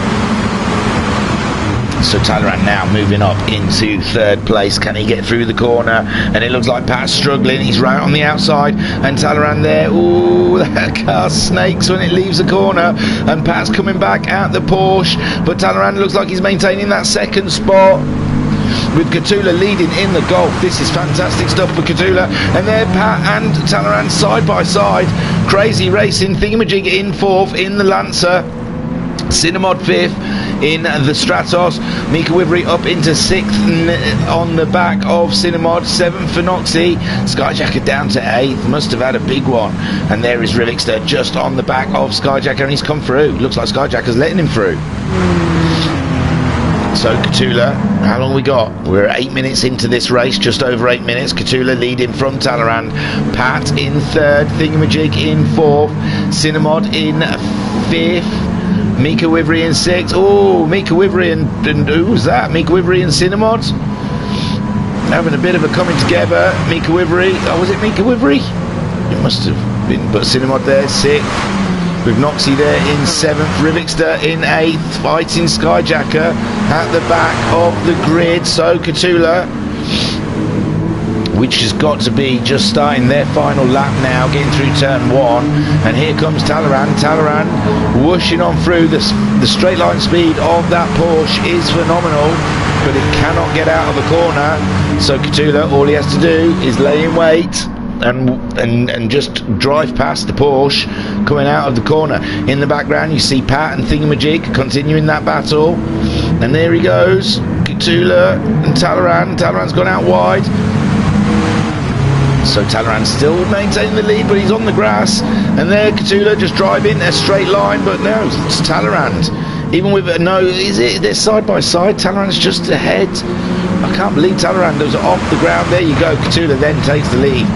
So Talleyrand now moving up into third place. Can he get through the corner? And it looks like Pat's struggling. He's right on the outside, and Talleyrand there. Ooh, that car snakes when it leaves the corner, and Pat's coming back at the Porsche, but Talleyrand looks like he's maintaining that second spot with Cthulhu leading in the Golf. This is fantastic stuff for Cthulhu. And there Pat and Talleyrand side by side, crazy racing. Thingamajig in fourth in the Lancer, Cinnamod fifth in the Stratos, Mika Wibri up into sixth on the back of Cinnamod, seventh for Noxie, Skyjacker down to eighth, must have had a big one. And there is Rivixter just on the back of Skyjacker, and he's come through. Looks like Skyjacker's letting him through. So Cthulhu, how long we got? We're 8 minutes into this race, just over 8 minutes. Cthulhu leading from Talleyrand, Pat in third, Thingamajig in fourth, Cinnamod in fifth, Mika Wibri in sixth. Oh, Mika Wibri and who's that? Mika Wibri and Cinnamod having a bit of a coming together. Mika Wibri, oh, was it Mika Wibri? It must have been, but Cinnamod there sixth, with Noxie there in seventh, Rivixter in eighth, fighting Skyjacker at the back of the grid. So Cthulhu, which has got to be just starting their final lap now, getting through turn one, and here comes Talleyrand. Talleyrand whooshing on through. The straight line speed of that Porsche is phenomenal, but it cannot get out of a corner. So Cthulhu, all he has to do is lay in wait and just drive past the Porsche coming out of the corner. In the background you see Pat and Thingamajig continuing that battle, and there he goes, Cthulhu and Talleyrand. Talleyrand's gone out wide, so Talleyrand still maintaining the lead, but he's on the grass. And there Cthulhu just driving a straight line, but no, it's Talleyrand. Even with they're side by side. Talleyrand's just ahead. I can't believe Talleyrand was off the ground. There you go, Cthulhu then takes the lead.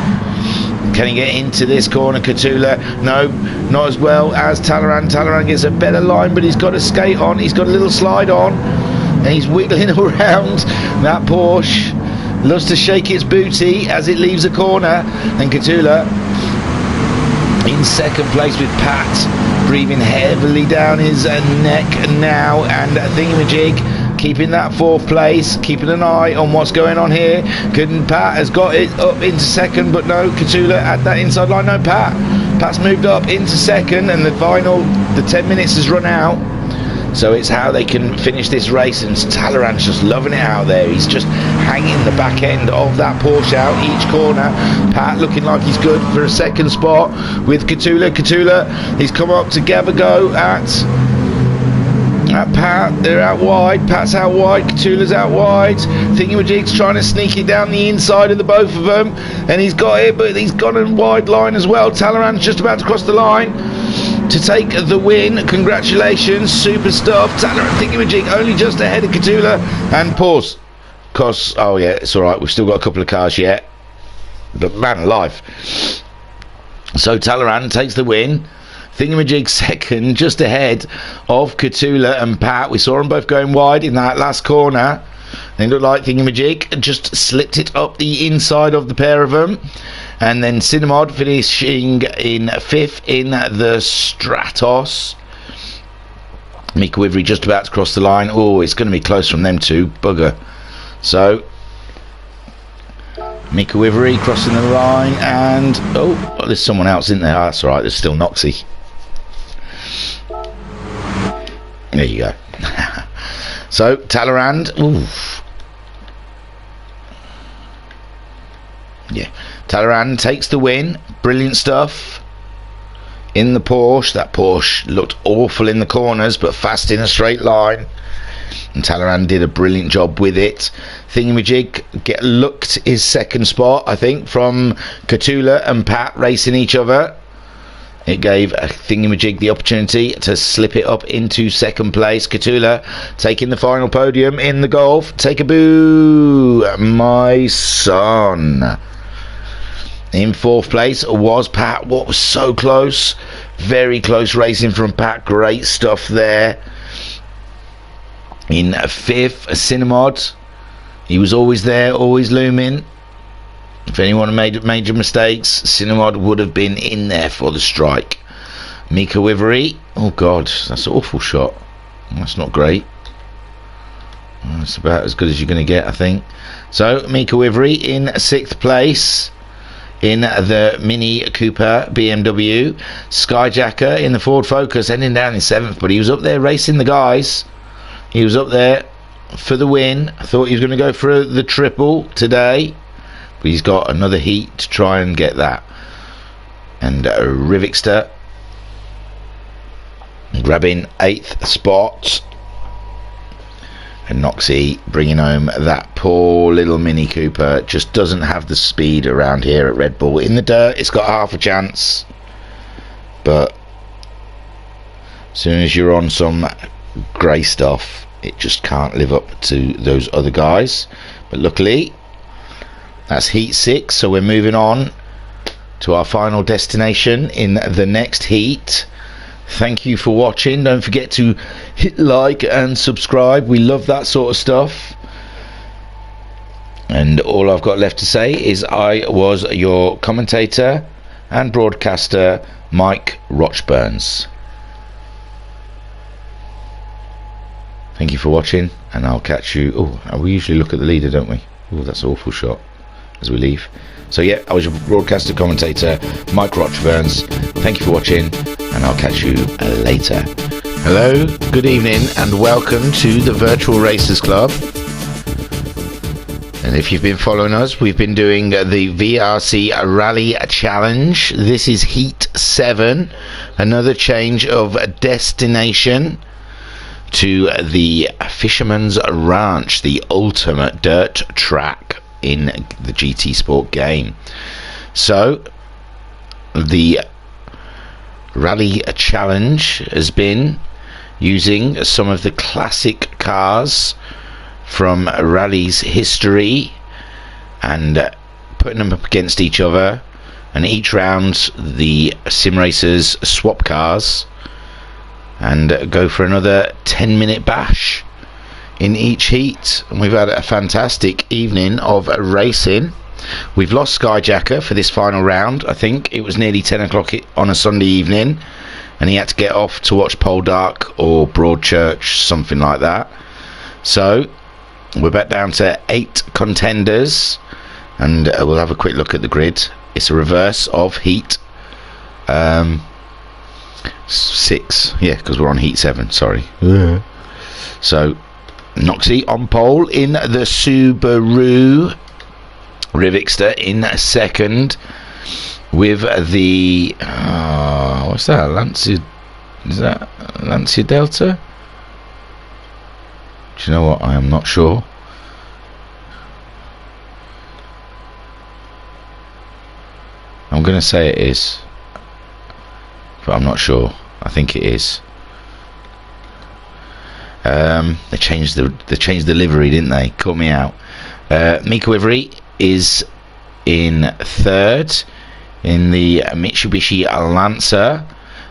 Can he get into this corner, Cthulhu? No, not as well as Talleyrand. Talleyrand gets a better line, but he's got a skate on, he's got a little slide on, and he's wiggling around. That Porsche loves to shake its booty as it leaves a corner. And Cthulhu in second place with Pat breathing heavily down his neck now, and Thingamajig keeping that fourth place, keeping an eye on what's going on here. Pat has got it up into second, but no, Cthulhu at that inside line. No, Pat's moved up into second, and the 10 minutes has run out. So it's how they can finish this race, and Talleyrand's just loving it out there. He's just hanging the back end of that Porsche out each corner. Pat looking like he's good for a second spot with Catula. He's come up to give a go at Pat. They're out wide. Pat's out wide. Catula's out wide. Thingamajig's trying to sneak it down the inside of the both of them, and he's got it, but he's got a wide line as well. Talleyrand's just about to cross the line to take the win. Congratulations, super stuff. Talleyrand, Thingamajig only just ahead of Catula. And pause. Cause oh yeah, it's all right. We've still got a couple of cars yet. But man alive. So Talleyrand takes the win. Thingamajig second, just ahead of Catula and Pat. We saw them both going wide in that last corner. It looked like Thingamajig just slipped it up the inside of the pair of them. And then Cinnamod finishing in 5th in the Stratos. Mika Wivery just about to cross the line. Oh, it's going to be close from them two. Bugger. So Mika Wivery crossing the line, and oh, there's someone else in there. Oh, that's alright, there's still Noxie. There you go. So Talleyrand, oof. Yeah, Talleyrand takes the win. Brilliant stuff in the Porsche. That Porsche looked awful in the corners, but fast in a straight line, and Talleyrand did a brilliant job with it. Thingamajig looked his second spot, I think, from Catula and Pat racing each other. It gave Thingamajig the opportunity to slip it up into second place. Catula taking the final podium in the Golf. Take a boo, my son. In 4th place was Pat. What was so close? Very close racing from Pat. Great stuff there. In 5th, Cinnamod. He was always there, always looming. If anyone made major mistakes, Cinnamod would have been in there for the strike. Mika Wivery. Oh God, that's an awful shot. That's not great. That's about as good as you're going to get, I think. So Mika Wivery in 6th place in the Mini Cooper BMW. Skyjacker in the Ford Focus ending down in 7th, but he was up there racing the guys. He was up there for the win. I thought he was going to go for the triple today, but he's got another heat to try and get that. And Rivixter grabbing 8th spot, and Noxie bringing home that poor little Mini Cooper. Just doesn't have the speed around here at Red Bull. In the dirt it's got half a chance, but as soon as you're on some grey stuff, it just can't live up to those other guys. But luckily that's heat 6, so we're moving on to our final destination in the next heat. Thank you for watching. Don't forget to hit like and subscribe. We love that sort of stuff. And all I've got left to say is I was your commentator and broadcaster, Mike Rochburns. Thank you for watching, and I'll catch you. Oh, we usually look at the leader, don't we? Oh, that's an awful shot as we leave. So yeah, I was your broadcaster commentator, Mike Rochburns. Thank you for watching, and I'll catch you later. Hello, good evening, and welcome to the Virtual Racers Club. And if you've been following us, we've been doing the VRC Rally Challenge. This is Heat 7, another change of destination to the Fisherman's Ranch, the ultimate dirt track in the GT Sport game. So the Rally Challenge has been using some of the classic cars from Rally's history and putting them up against each other, and each round the sim racers swap cars and go for another 10-minute bash in each heat. And we've had a fantastic evening of racing. We've lost Skyjacker for this final round. I think it was nearly 10 o'clock on a Sunday evening, and he had to get off to watch Poldark or Broadchurch, something like that. So we're back down to 8 contenders, and we'll have a quick look at the grid. It's a reverse of heat. 6, yeah, because we're on heat 7, sorry. So Noxie on pole in the Subaru, Rivixter in second with the what's that, Lancia? Is that Lancia Delta? Do you know what, I am not sure. I'm going to say it is, but I'm not sure. I think it is. They changed the livery, didn't they? Caught me out. Mika Wivery is in third in the Mitsubishi Lancer.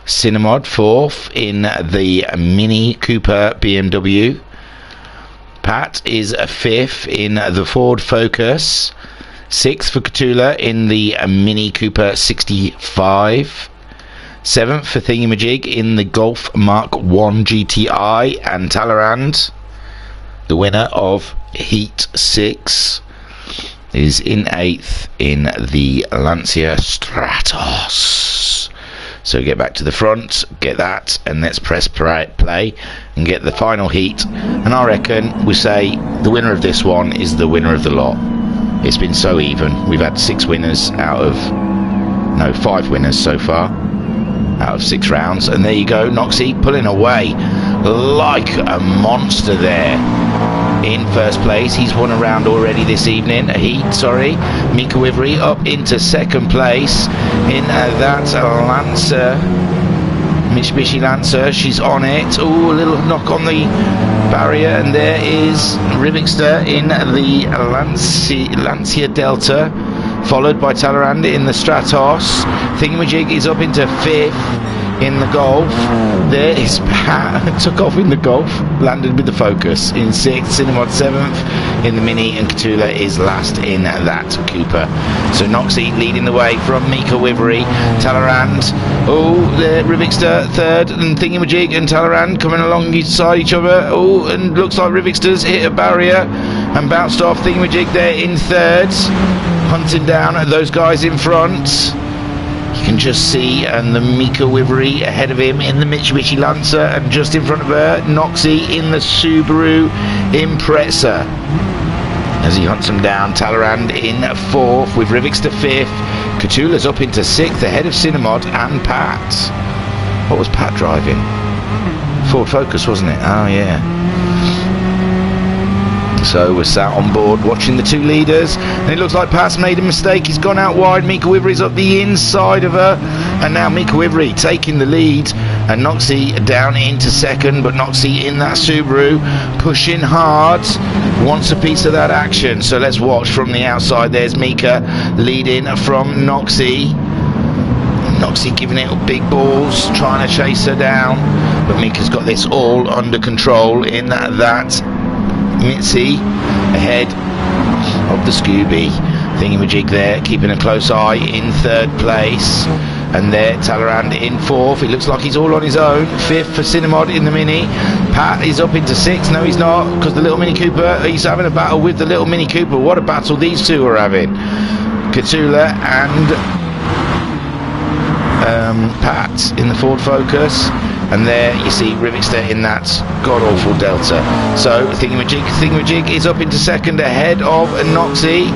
Cinemod fourth in the Mini Cooper BMW. Pat is fifth in the Ford Focus. Sixth for Catula in the Mini Cooper 65. Seventh for Thingamajig in the Golf Mark 1 GTI. And Talleyrand, the winner of Heat 6, is in 8th in the Lancia Stratos. So get back to the front, get that, and let's press play and get the final heat. And I reckon we say the winner of this one is the winner of the lot. It's been so even. We've had 5 winners so far out of 6 rounds. And there you go, Noxie pulling away like a monster there in first place. He's won a round already this evening, a heat, sorry. Mika Wivery up into second place in that Lancer, Mitsubishi Lancer. She's on it. Oh, a little knock on the barrier, and there is Rivixter in the Lancia Delta, followed by Talleyrand in the Stratos. Thingamajig is up into 5th in the Golf. There is Pat, took off in the Golf, landed with the Focus in 6th, Cinemod 7th in the Mini, and Catula is last in that Cooper. So Noxie leading the way from Mika Wivery. Talleyrand, the Rivixter 3rd, and Thingamajig and Talleyrand coming alongside each other. And looks like Rivixter's hit a barrier and bounced off. Thingamajig there in 3rd, hunting down those guys in front. You can just see the Mika Wivery ahead of him in the Mitsubishi Lancer, and just in front of her, Noxie in the Subaru Impreza. As he hunts them down, Talleyrand in 4th with Rivixter 5th. Catula's up into 6th ahead of Cinemod and Pat. What was Pat driving? Ford Focus, wasn't it? Oh yeah. So we're sat on board watching the 2 leaders, and it looks like Pat's made a mistake. He's gone out wide. Mika Wivery's up the inside of her, and now Mika Wivery taking the lead, and Noxie down into 2nd, but Noxie in that Subaru pushing hard, wants a piece of that action. So let's watch from the outside. There's Mika leading from Noxie. Noxie giving it big balls, trying to chase her down, but Mika's got this all under control in that Mitzi ahead of the Scooby. Thingamajig there, keeping a close eye in 3rd place. And there, Talleyrand in 4th. It looks like he's all on his own. 5th for Cinemod in the Mini. Pat is up into 6th. No, he's not, because the little Mini Cooper, he's having a battle with the little Mini Cooper. What a battle these two are having. Catula and Pat in the Ford Focus. And there you see Rivixter in that god-awful Delta. So Thingamajig is up into 2nd ahead of Noxie.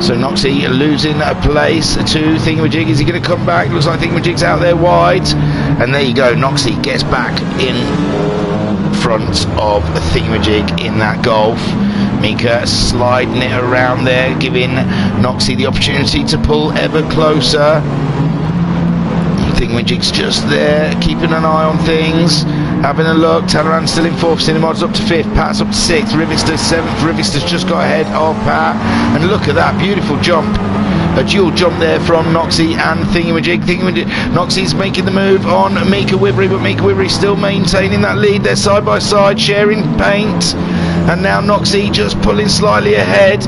So Noxie losing a place to Thingamajig. Is he going to come back? Looks like Thingamajig's out there wide. And there you go, Noxie gets back in front of Thingamajig in that Golf. Mika sliding it around there, giving Noxie the opportunity to pull ever closer. Thingamajig's just there, keeping an eye on things, having a look. Talleyrand still in 4th, Cinemod's up to 5th, Pat's up to 6th, Rivixter's 7th. Rivixter's just got ahead of Pat, and look at that beautiful jump, a dual jump there from Noxie and Thingamajig. Noxie's making the move on Mika Wivery, but Mika Wivery still maintaining that lead. They're side by side, sharing paint, and now Noxie just pulling slightly ahead.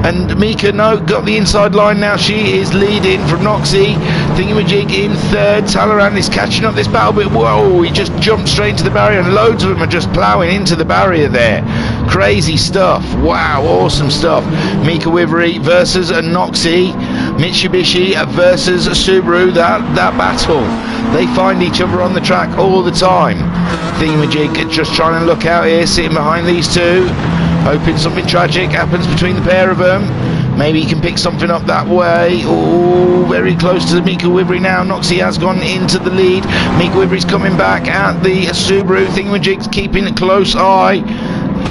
And Mika, got the inside line now. She is leading from Noxie. Thingamajig in 3rd. Talleyrand is catching up this battle, but whoa, he just jumped straight into the barrier, and loads of them are just ploughing into the barrier there. Crazy stuff. Wow, awesome stuff. Mika Wivery versus Noxie. Mitsubishi versus Subaru. That battle. They find each other on the track all the time. Thingamajig just trying to look out here, sitting behind these two, hoping something tragic happens between the pair of them. Maybe he can pick something up that way. Oh, very close to the Mika Wivery now. Noxie has gone into the lead. Mika Wivery's coming back at the Subaru. Thingamajig's keeping a close eye.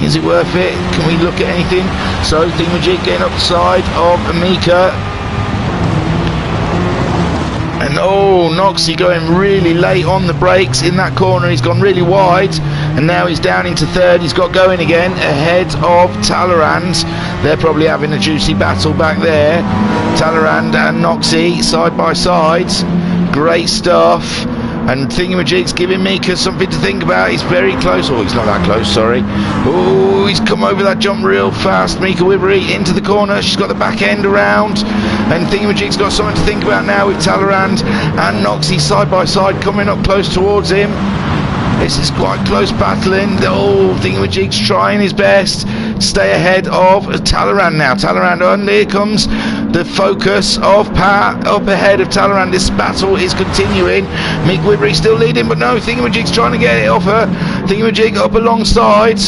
Is it worth it? Can we look at anything? So Thingamajig getting up the side of Mika. And oh, Noxie going really late on the brakes in that corner. He's gone really wide, and now he's down into third. He's got going again ahead of Talleyrand. They're probably having a juicy battle back there. Talleyrand and Noxie side by side. Great stuff. And Thingamajig's giving Mika something to think about. He's very close. Oh, he's not that close, sorry. Oh, he's come over that jump real fast. Mika Wivery into the corner. She's got the back end around. And Thingamajig's got something to think about now with Talleyrand and Noxie side by side coming up close towards him. This is quite close battling. Oh, Thingamajig's trying his best to stay ahead of Talleyrand now. Talleyrand, and here comes the focus of Pat up ahead of Talleyrand. This battle is continuing. Mika Wivery still leading, but no, Thingamajig's trying to get it off her. Thingamajig up alongside,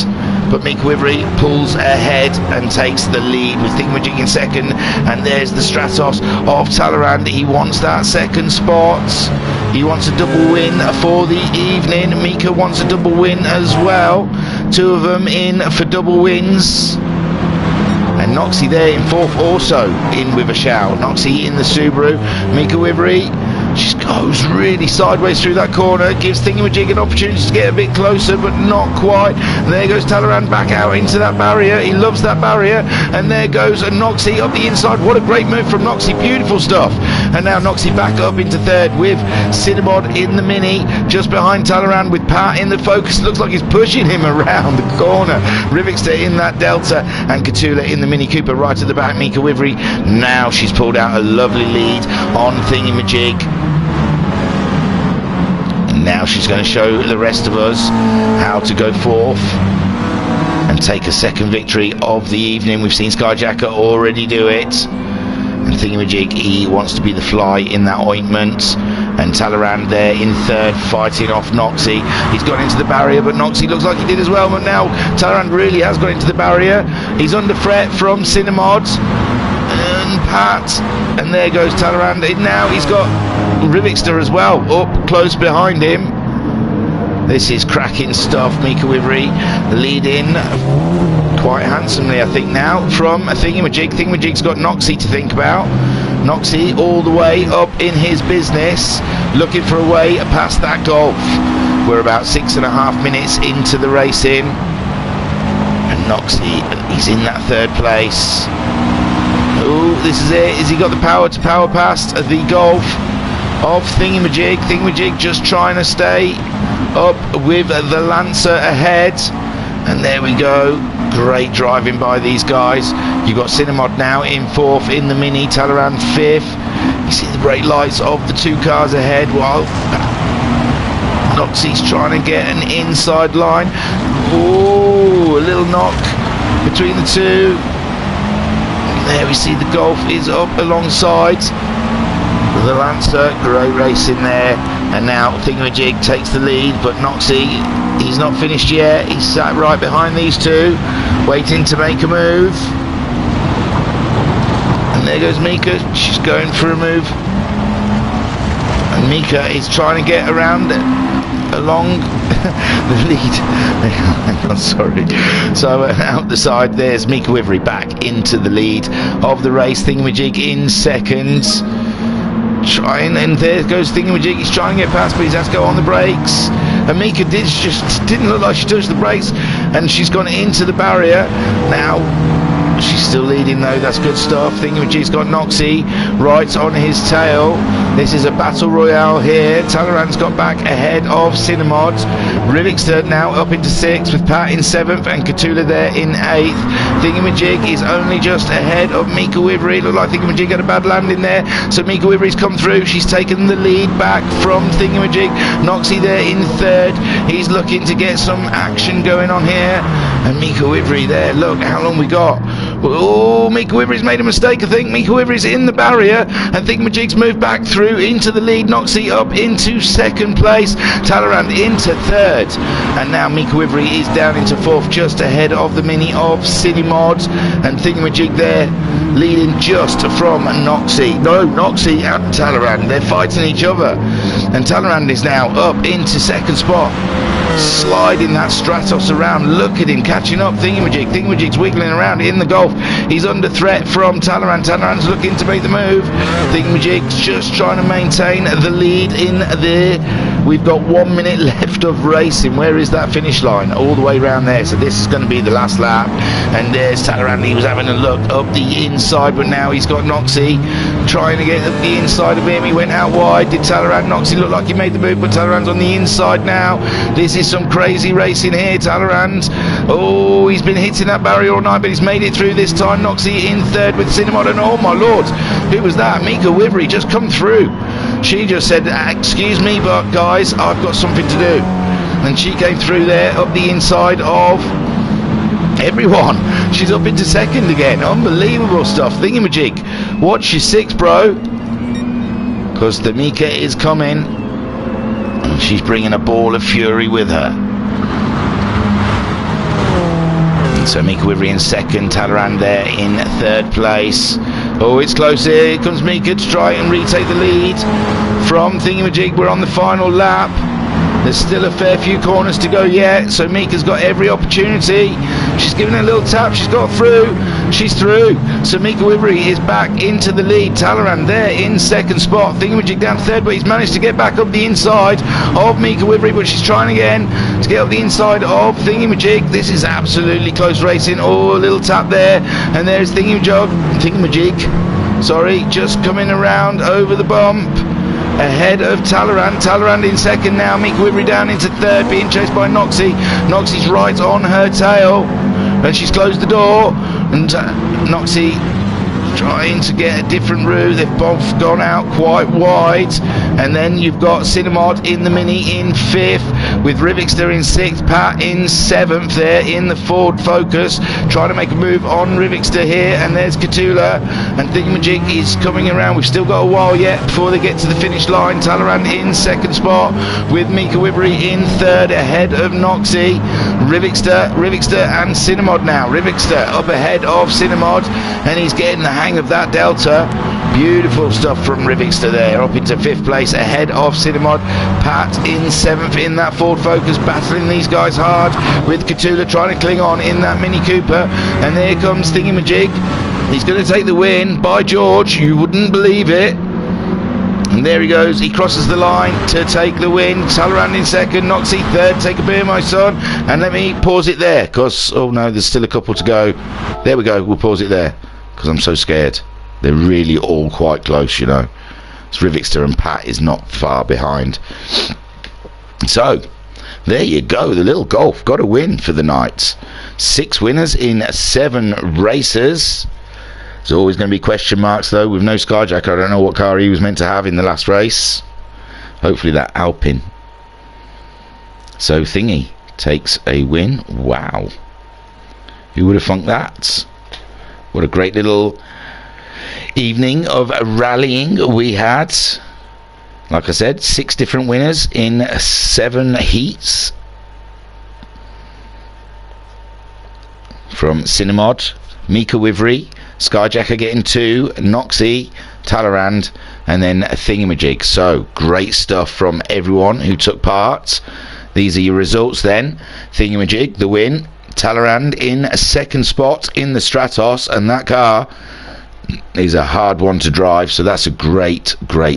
but Mika Wivery pulls ahead and takes the lead with Thingamajig in second. And there's the Stratos of Talleyrand. He wants that second spot. He wants a double win for the evening. Mika wants a double win as well. Two of them in for double wins. And Noxie there in fourth, also in with a shout. Noxie in the Subaru. Mika Wivery, she goes really sideways through that corner, gives Thingamajig an opportunity to get a bit closer, but not quite. And there goes Talleyrand back out into that barrier. He loves that barrier. And there goes Noxie up the inside. What a great move from Noxie. Beautiful stuff. And now Noxie back up into third with Cinnamod in the Mini, just behind Talleyrand with Pat in the focus. Looks like he's pushing him around the corner. Rivixter in that Delta and Catula in the Mini Cooper right at the back. Mika Wivery, now she's pulled out a lovely lead on Thingamajig. And now she's going to show the rest of us how to go fourth and take a second victory of the evening. We've seen Skyjacker already do it. And Thingamajig, he wants to be the fly in that ointment. And Talleyrand there in third, fighting off Noxie. He's gone into the barrier, but Noxie looks like he did as well. But now Talleyrand really has gone into the barrier. He's under threat from Cinnamod and Pat. And there goes Talleyrand. And now he's got Rivixter as well, up close behind him. This is cracking stuff. Mika Wivery leading quite handsomely, I think, now from Thingamajig. Thingamajig's got Noxie to think about. Noxie all the way up in his business, looking for a way past that Golf. We're about 6.5 minutes into the racing, and Noxie, he's in that third place. Oh, this is it. Has he got the power to power past the Golf of Thingamajig? Thingamajig just trying to stay up with the Lancer ahead. And there we go. Great driving by these guys. You've got Cinnamod now in fourth in the Mini, Talleyrand fifth. You see the brake lights of the two cars ahead while Noxie's trying to get an inside line. Oh, a little knock between the two. And there we see the Golf is up alongside the Lancer. Great racing there. And now Thingamajig takes the lead, but Noxie, he's not finished yet. He's sat right behind these two, waiting to make a move. And there goes Mika. She's going for a move. And Mika is trying to get around along the lead. I'm sorry. So out the side, there's Mika Wivery back into the lead of the race. Thingamajig in second. Trying, and there goes Thingamajig. He's trying to get past, but he has to go on the brakes. And Mika just didn't look like she touched the brakes, and she's gone into the barrier. Now She's still leading though, that's good stuff. Thingamajig's got Noxie right on his tail. This is a battle royale here. Talleyrand's got back ahead of Cinnamod. Rivixter now up into 6th with Pat in 7th and Cthulhu there in 8th. Thingamajig is only just ahead of Mika Wivery. Looked like Thingamajig had a bad landing there, so Mika Wivery's come through. She's taken the lead back from Thingamajig. Noxie there in 3rd. He's looking to get some action going on here. And Mika Wivery there, look how long we got. Oh, Mika Wivery's made a mistake, I think. Mika Wivery's in the barrier, and Thingamajig's moved back through into the lead. Noxie up into 2nd place. Talleyrand into 3rd. And now Mika Wivery is down into 4th, just ahead of the mini of Cinimod. And Thingamajig there leading just from Noxie. No, Noxie and Talleyrand, they're fighting each other. And Talleyrand is now up into 2nd spot, sliding that Stratos around. Look at him catching up. Thingamajig's wiggling around in the Gulf. He's under threat from Talleyrand. Talleyrand's looking to make the move. Thingamajig's just trying to maintain the lead in there. We've got 1 minute left of racing. Where is that finish line? All the way around there. So this is going to be the last lap. And there's Talleyrand. He was having a look up the inside, but now he's got Noxie trying to get up the inside of him. He went out wide. Did Talleyrand? Noxie looked like he made the move, but Talleyrand's on the inside now. This is some crazy racing here. Talleyrand, oh, he's been hitting that barrier all night, but he's made it through this time. Noxie in 3rd with Cinnamon, and oh my lord, who was that? Mika Wivery just come through. She just said, excuse me, but guys, I've got something to do. And she came through there up the inside of everyone. She's up into 2nd again. Unbelievable stuff. Thingamajig, watch your 6, bro, because the Mika is coming. She's bringing a ball of fury with her. So Mika Wivery in 2nd, Talleyrand there in 3rd place. Oh, it's close here. Here comes Mika to try and retake the lead from Thingamajig. We're on the final lap. There's still a fair few corners to go yet, so Mika's got every opportunity. She's giving a little tap. She's got through. She's through. So Mika Wivery is back into the lead. Talleyrand there in 2nd spot. Thingamajig down 3rd, but he's managed to get back up the inside of Mika Wivery, but she's trying again to get up the inside of Thingamajig. This is absolutely close racing. Oh, a little tap there, and there's Thingamajig, sorry, just coming around over the bump ahead of Talleyrand. Talleyrand in 2nd now. Mika Wivery down into 3rd, being chased by Noxie. Noxie's right on her tail, and she's closed the door. And Noxie trying to get a different route. They've both gone out quite wide. And then you've got Cinnamod in the mini in 5th, with Rivixter in 6th, Pat in 7th there in the Ford Focus, trying to make a move on Rivixter here. And there's Cthulhu, and Thingamajig is coming around. We've still got a while yet before they get to the finish line. Talleyrand in 2nd spot, with Mika Wivery in 3rd ahead of Noxie. Rivixter and Cinnamod now. Rivixter up ahead of Cinnamod, and he's getting the hang of that delta. Beautiful stuff from Rivixter there, up into 5th place ahead of Cinnamod. Pat in 7th in that Ford Focus, battling these guys hard, with Cthulhu trying to cling on in that Mini Cooper. And there comes Thingamajig. He's going to take the win. By George, you wouldn't believe it. And there he goes, he crosses the line to take the win. Talleyrand in 2nd, Noxie 3rd. Take a beer, my son. And let me pause it there, because, oh no, there's still a couple to go. There we go, we'll pause it there, because I'm so scared. They're really all quite close, you know. So Rivixter and Pat is not far behind. So, there you go, the little Golf got a win for the night. 6 winners in 7 races. There's always going to be question marks though with no Skyjacker. I don't know what car he was meant to have in the last race. Hopefully that Alpine. So Thingy takes a win. Wow, who would have thunk that? What a great little evening of rallying we had. Like I said, 6 different winners in 7 heats. From Cinnamod, Mika Wivery, Skyjacker getting 2, Noxie, Talleyrand, and then Thingamajig. So great stuff from everyone who took part. These are your results then. Thingamajig, the win. Talleyrand in 2nd spot in the Stratos, and that car is a hard one to drive, so that's a great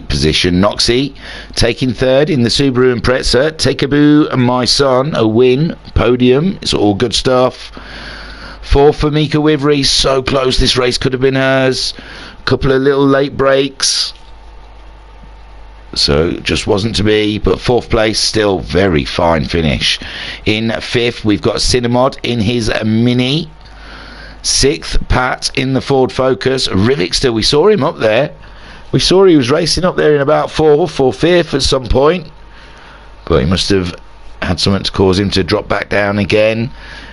position. Noxie taking 3rd in the Subaru Impreza. Take-a-boo, my son, a win, podium. It's all good stuff. Fourth for Mika Wivry, so close, this race could have been hers. A couple of little late breaks, so just wasn't to be, but fourth place, still very fine finish. In fifth, we've got Cinnamod in his Mini. Sixth, Pat in the Ford Focus. Rivik still, we saw him up there. We saw he was racing up there in about fourth or fifth at some point, but he must have had something to cause him to drop back down again.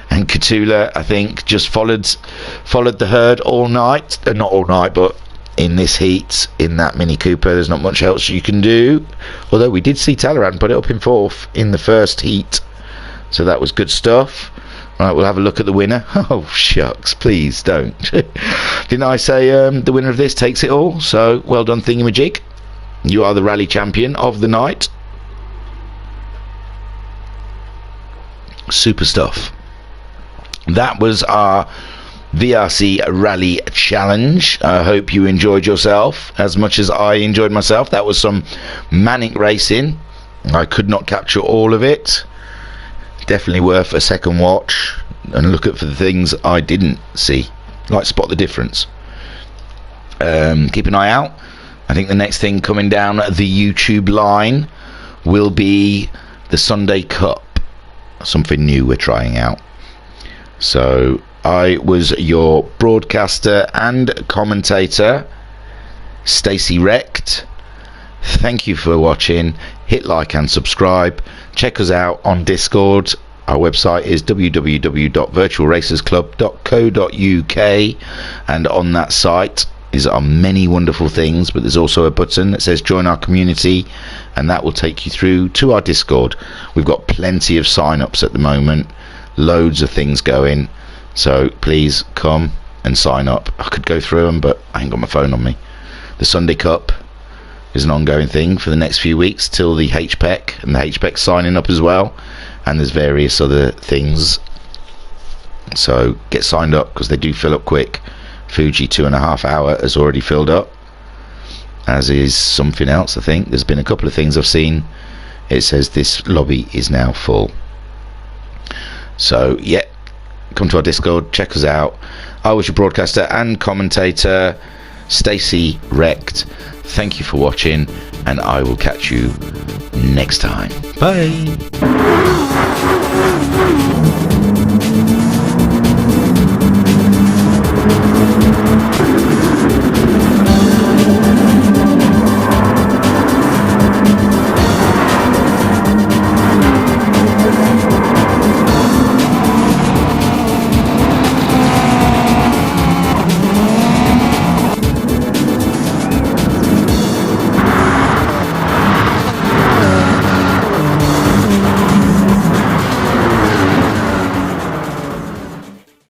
And Katula, I think, just followed the herd all night. Not all night, but in this heat, in that Mini Cooper, there's not much else you can do. Although we did see Talaran put it up in fourth in the first heat, so that was good stuff. Right, we'll have a look at the winner. Oh shucks, please don't. Didn't I say the winner of this takes it all? So well done, Thingamajig. You are the rally champion of the night. Super stuff. That was our VRC Rally Challenge. I hope you enjoyed yourself as much as I enjoyed myself. That was some manic racing. I could not capture all of it. Definitely worth a second watch and look at for the things I didn't see, like spot the difference. Keep an eye out. I think the next thing coming down the YouTube line will be the Sunday Cup. Something new we're trying out. So I was your broadcaster and commentator, Stacey Recht. Thank you for watching. Hit like and subscribe. Check us out on Discord. Our website is www.virtualracersclub.co.uk, and on that site are many wonderful things, but there's also a button that says join our community, and that will take you through to our Discord. We've got plenty of sign-ups at the moment, loads of things going, so please come and sign up. I could go through them, but I ain't got my phone on me. The Sunday Cup is an ongoing thing for the next few weeks till the HPEC, and the HPEC signing up as well, and there's various other things, so get signed up because they do fill up quick. Fuji 2.5 hour has already filled up, as is something else. I think there's been a couple of things I've seen. It says this lobby is now full. So yeah, come to our Discord, check us out. I was your broadcaster and commentator, Stacey Recht. Thank you for watching, and I will catch you next time. Bye.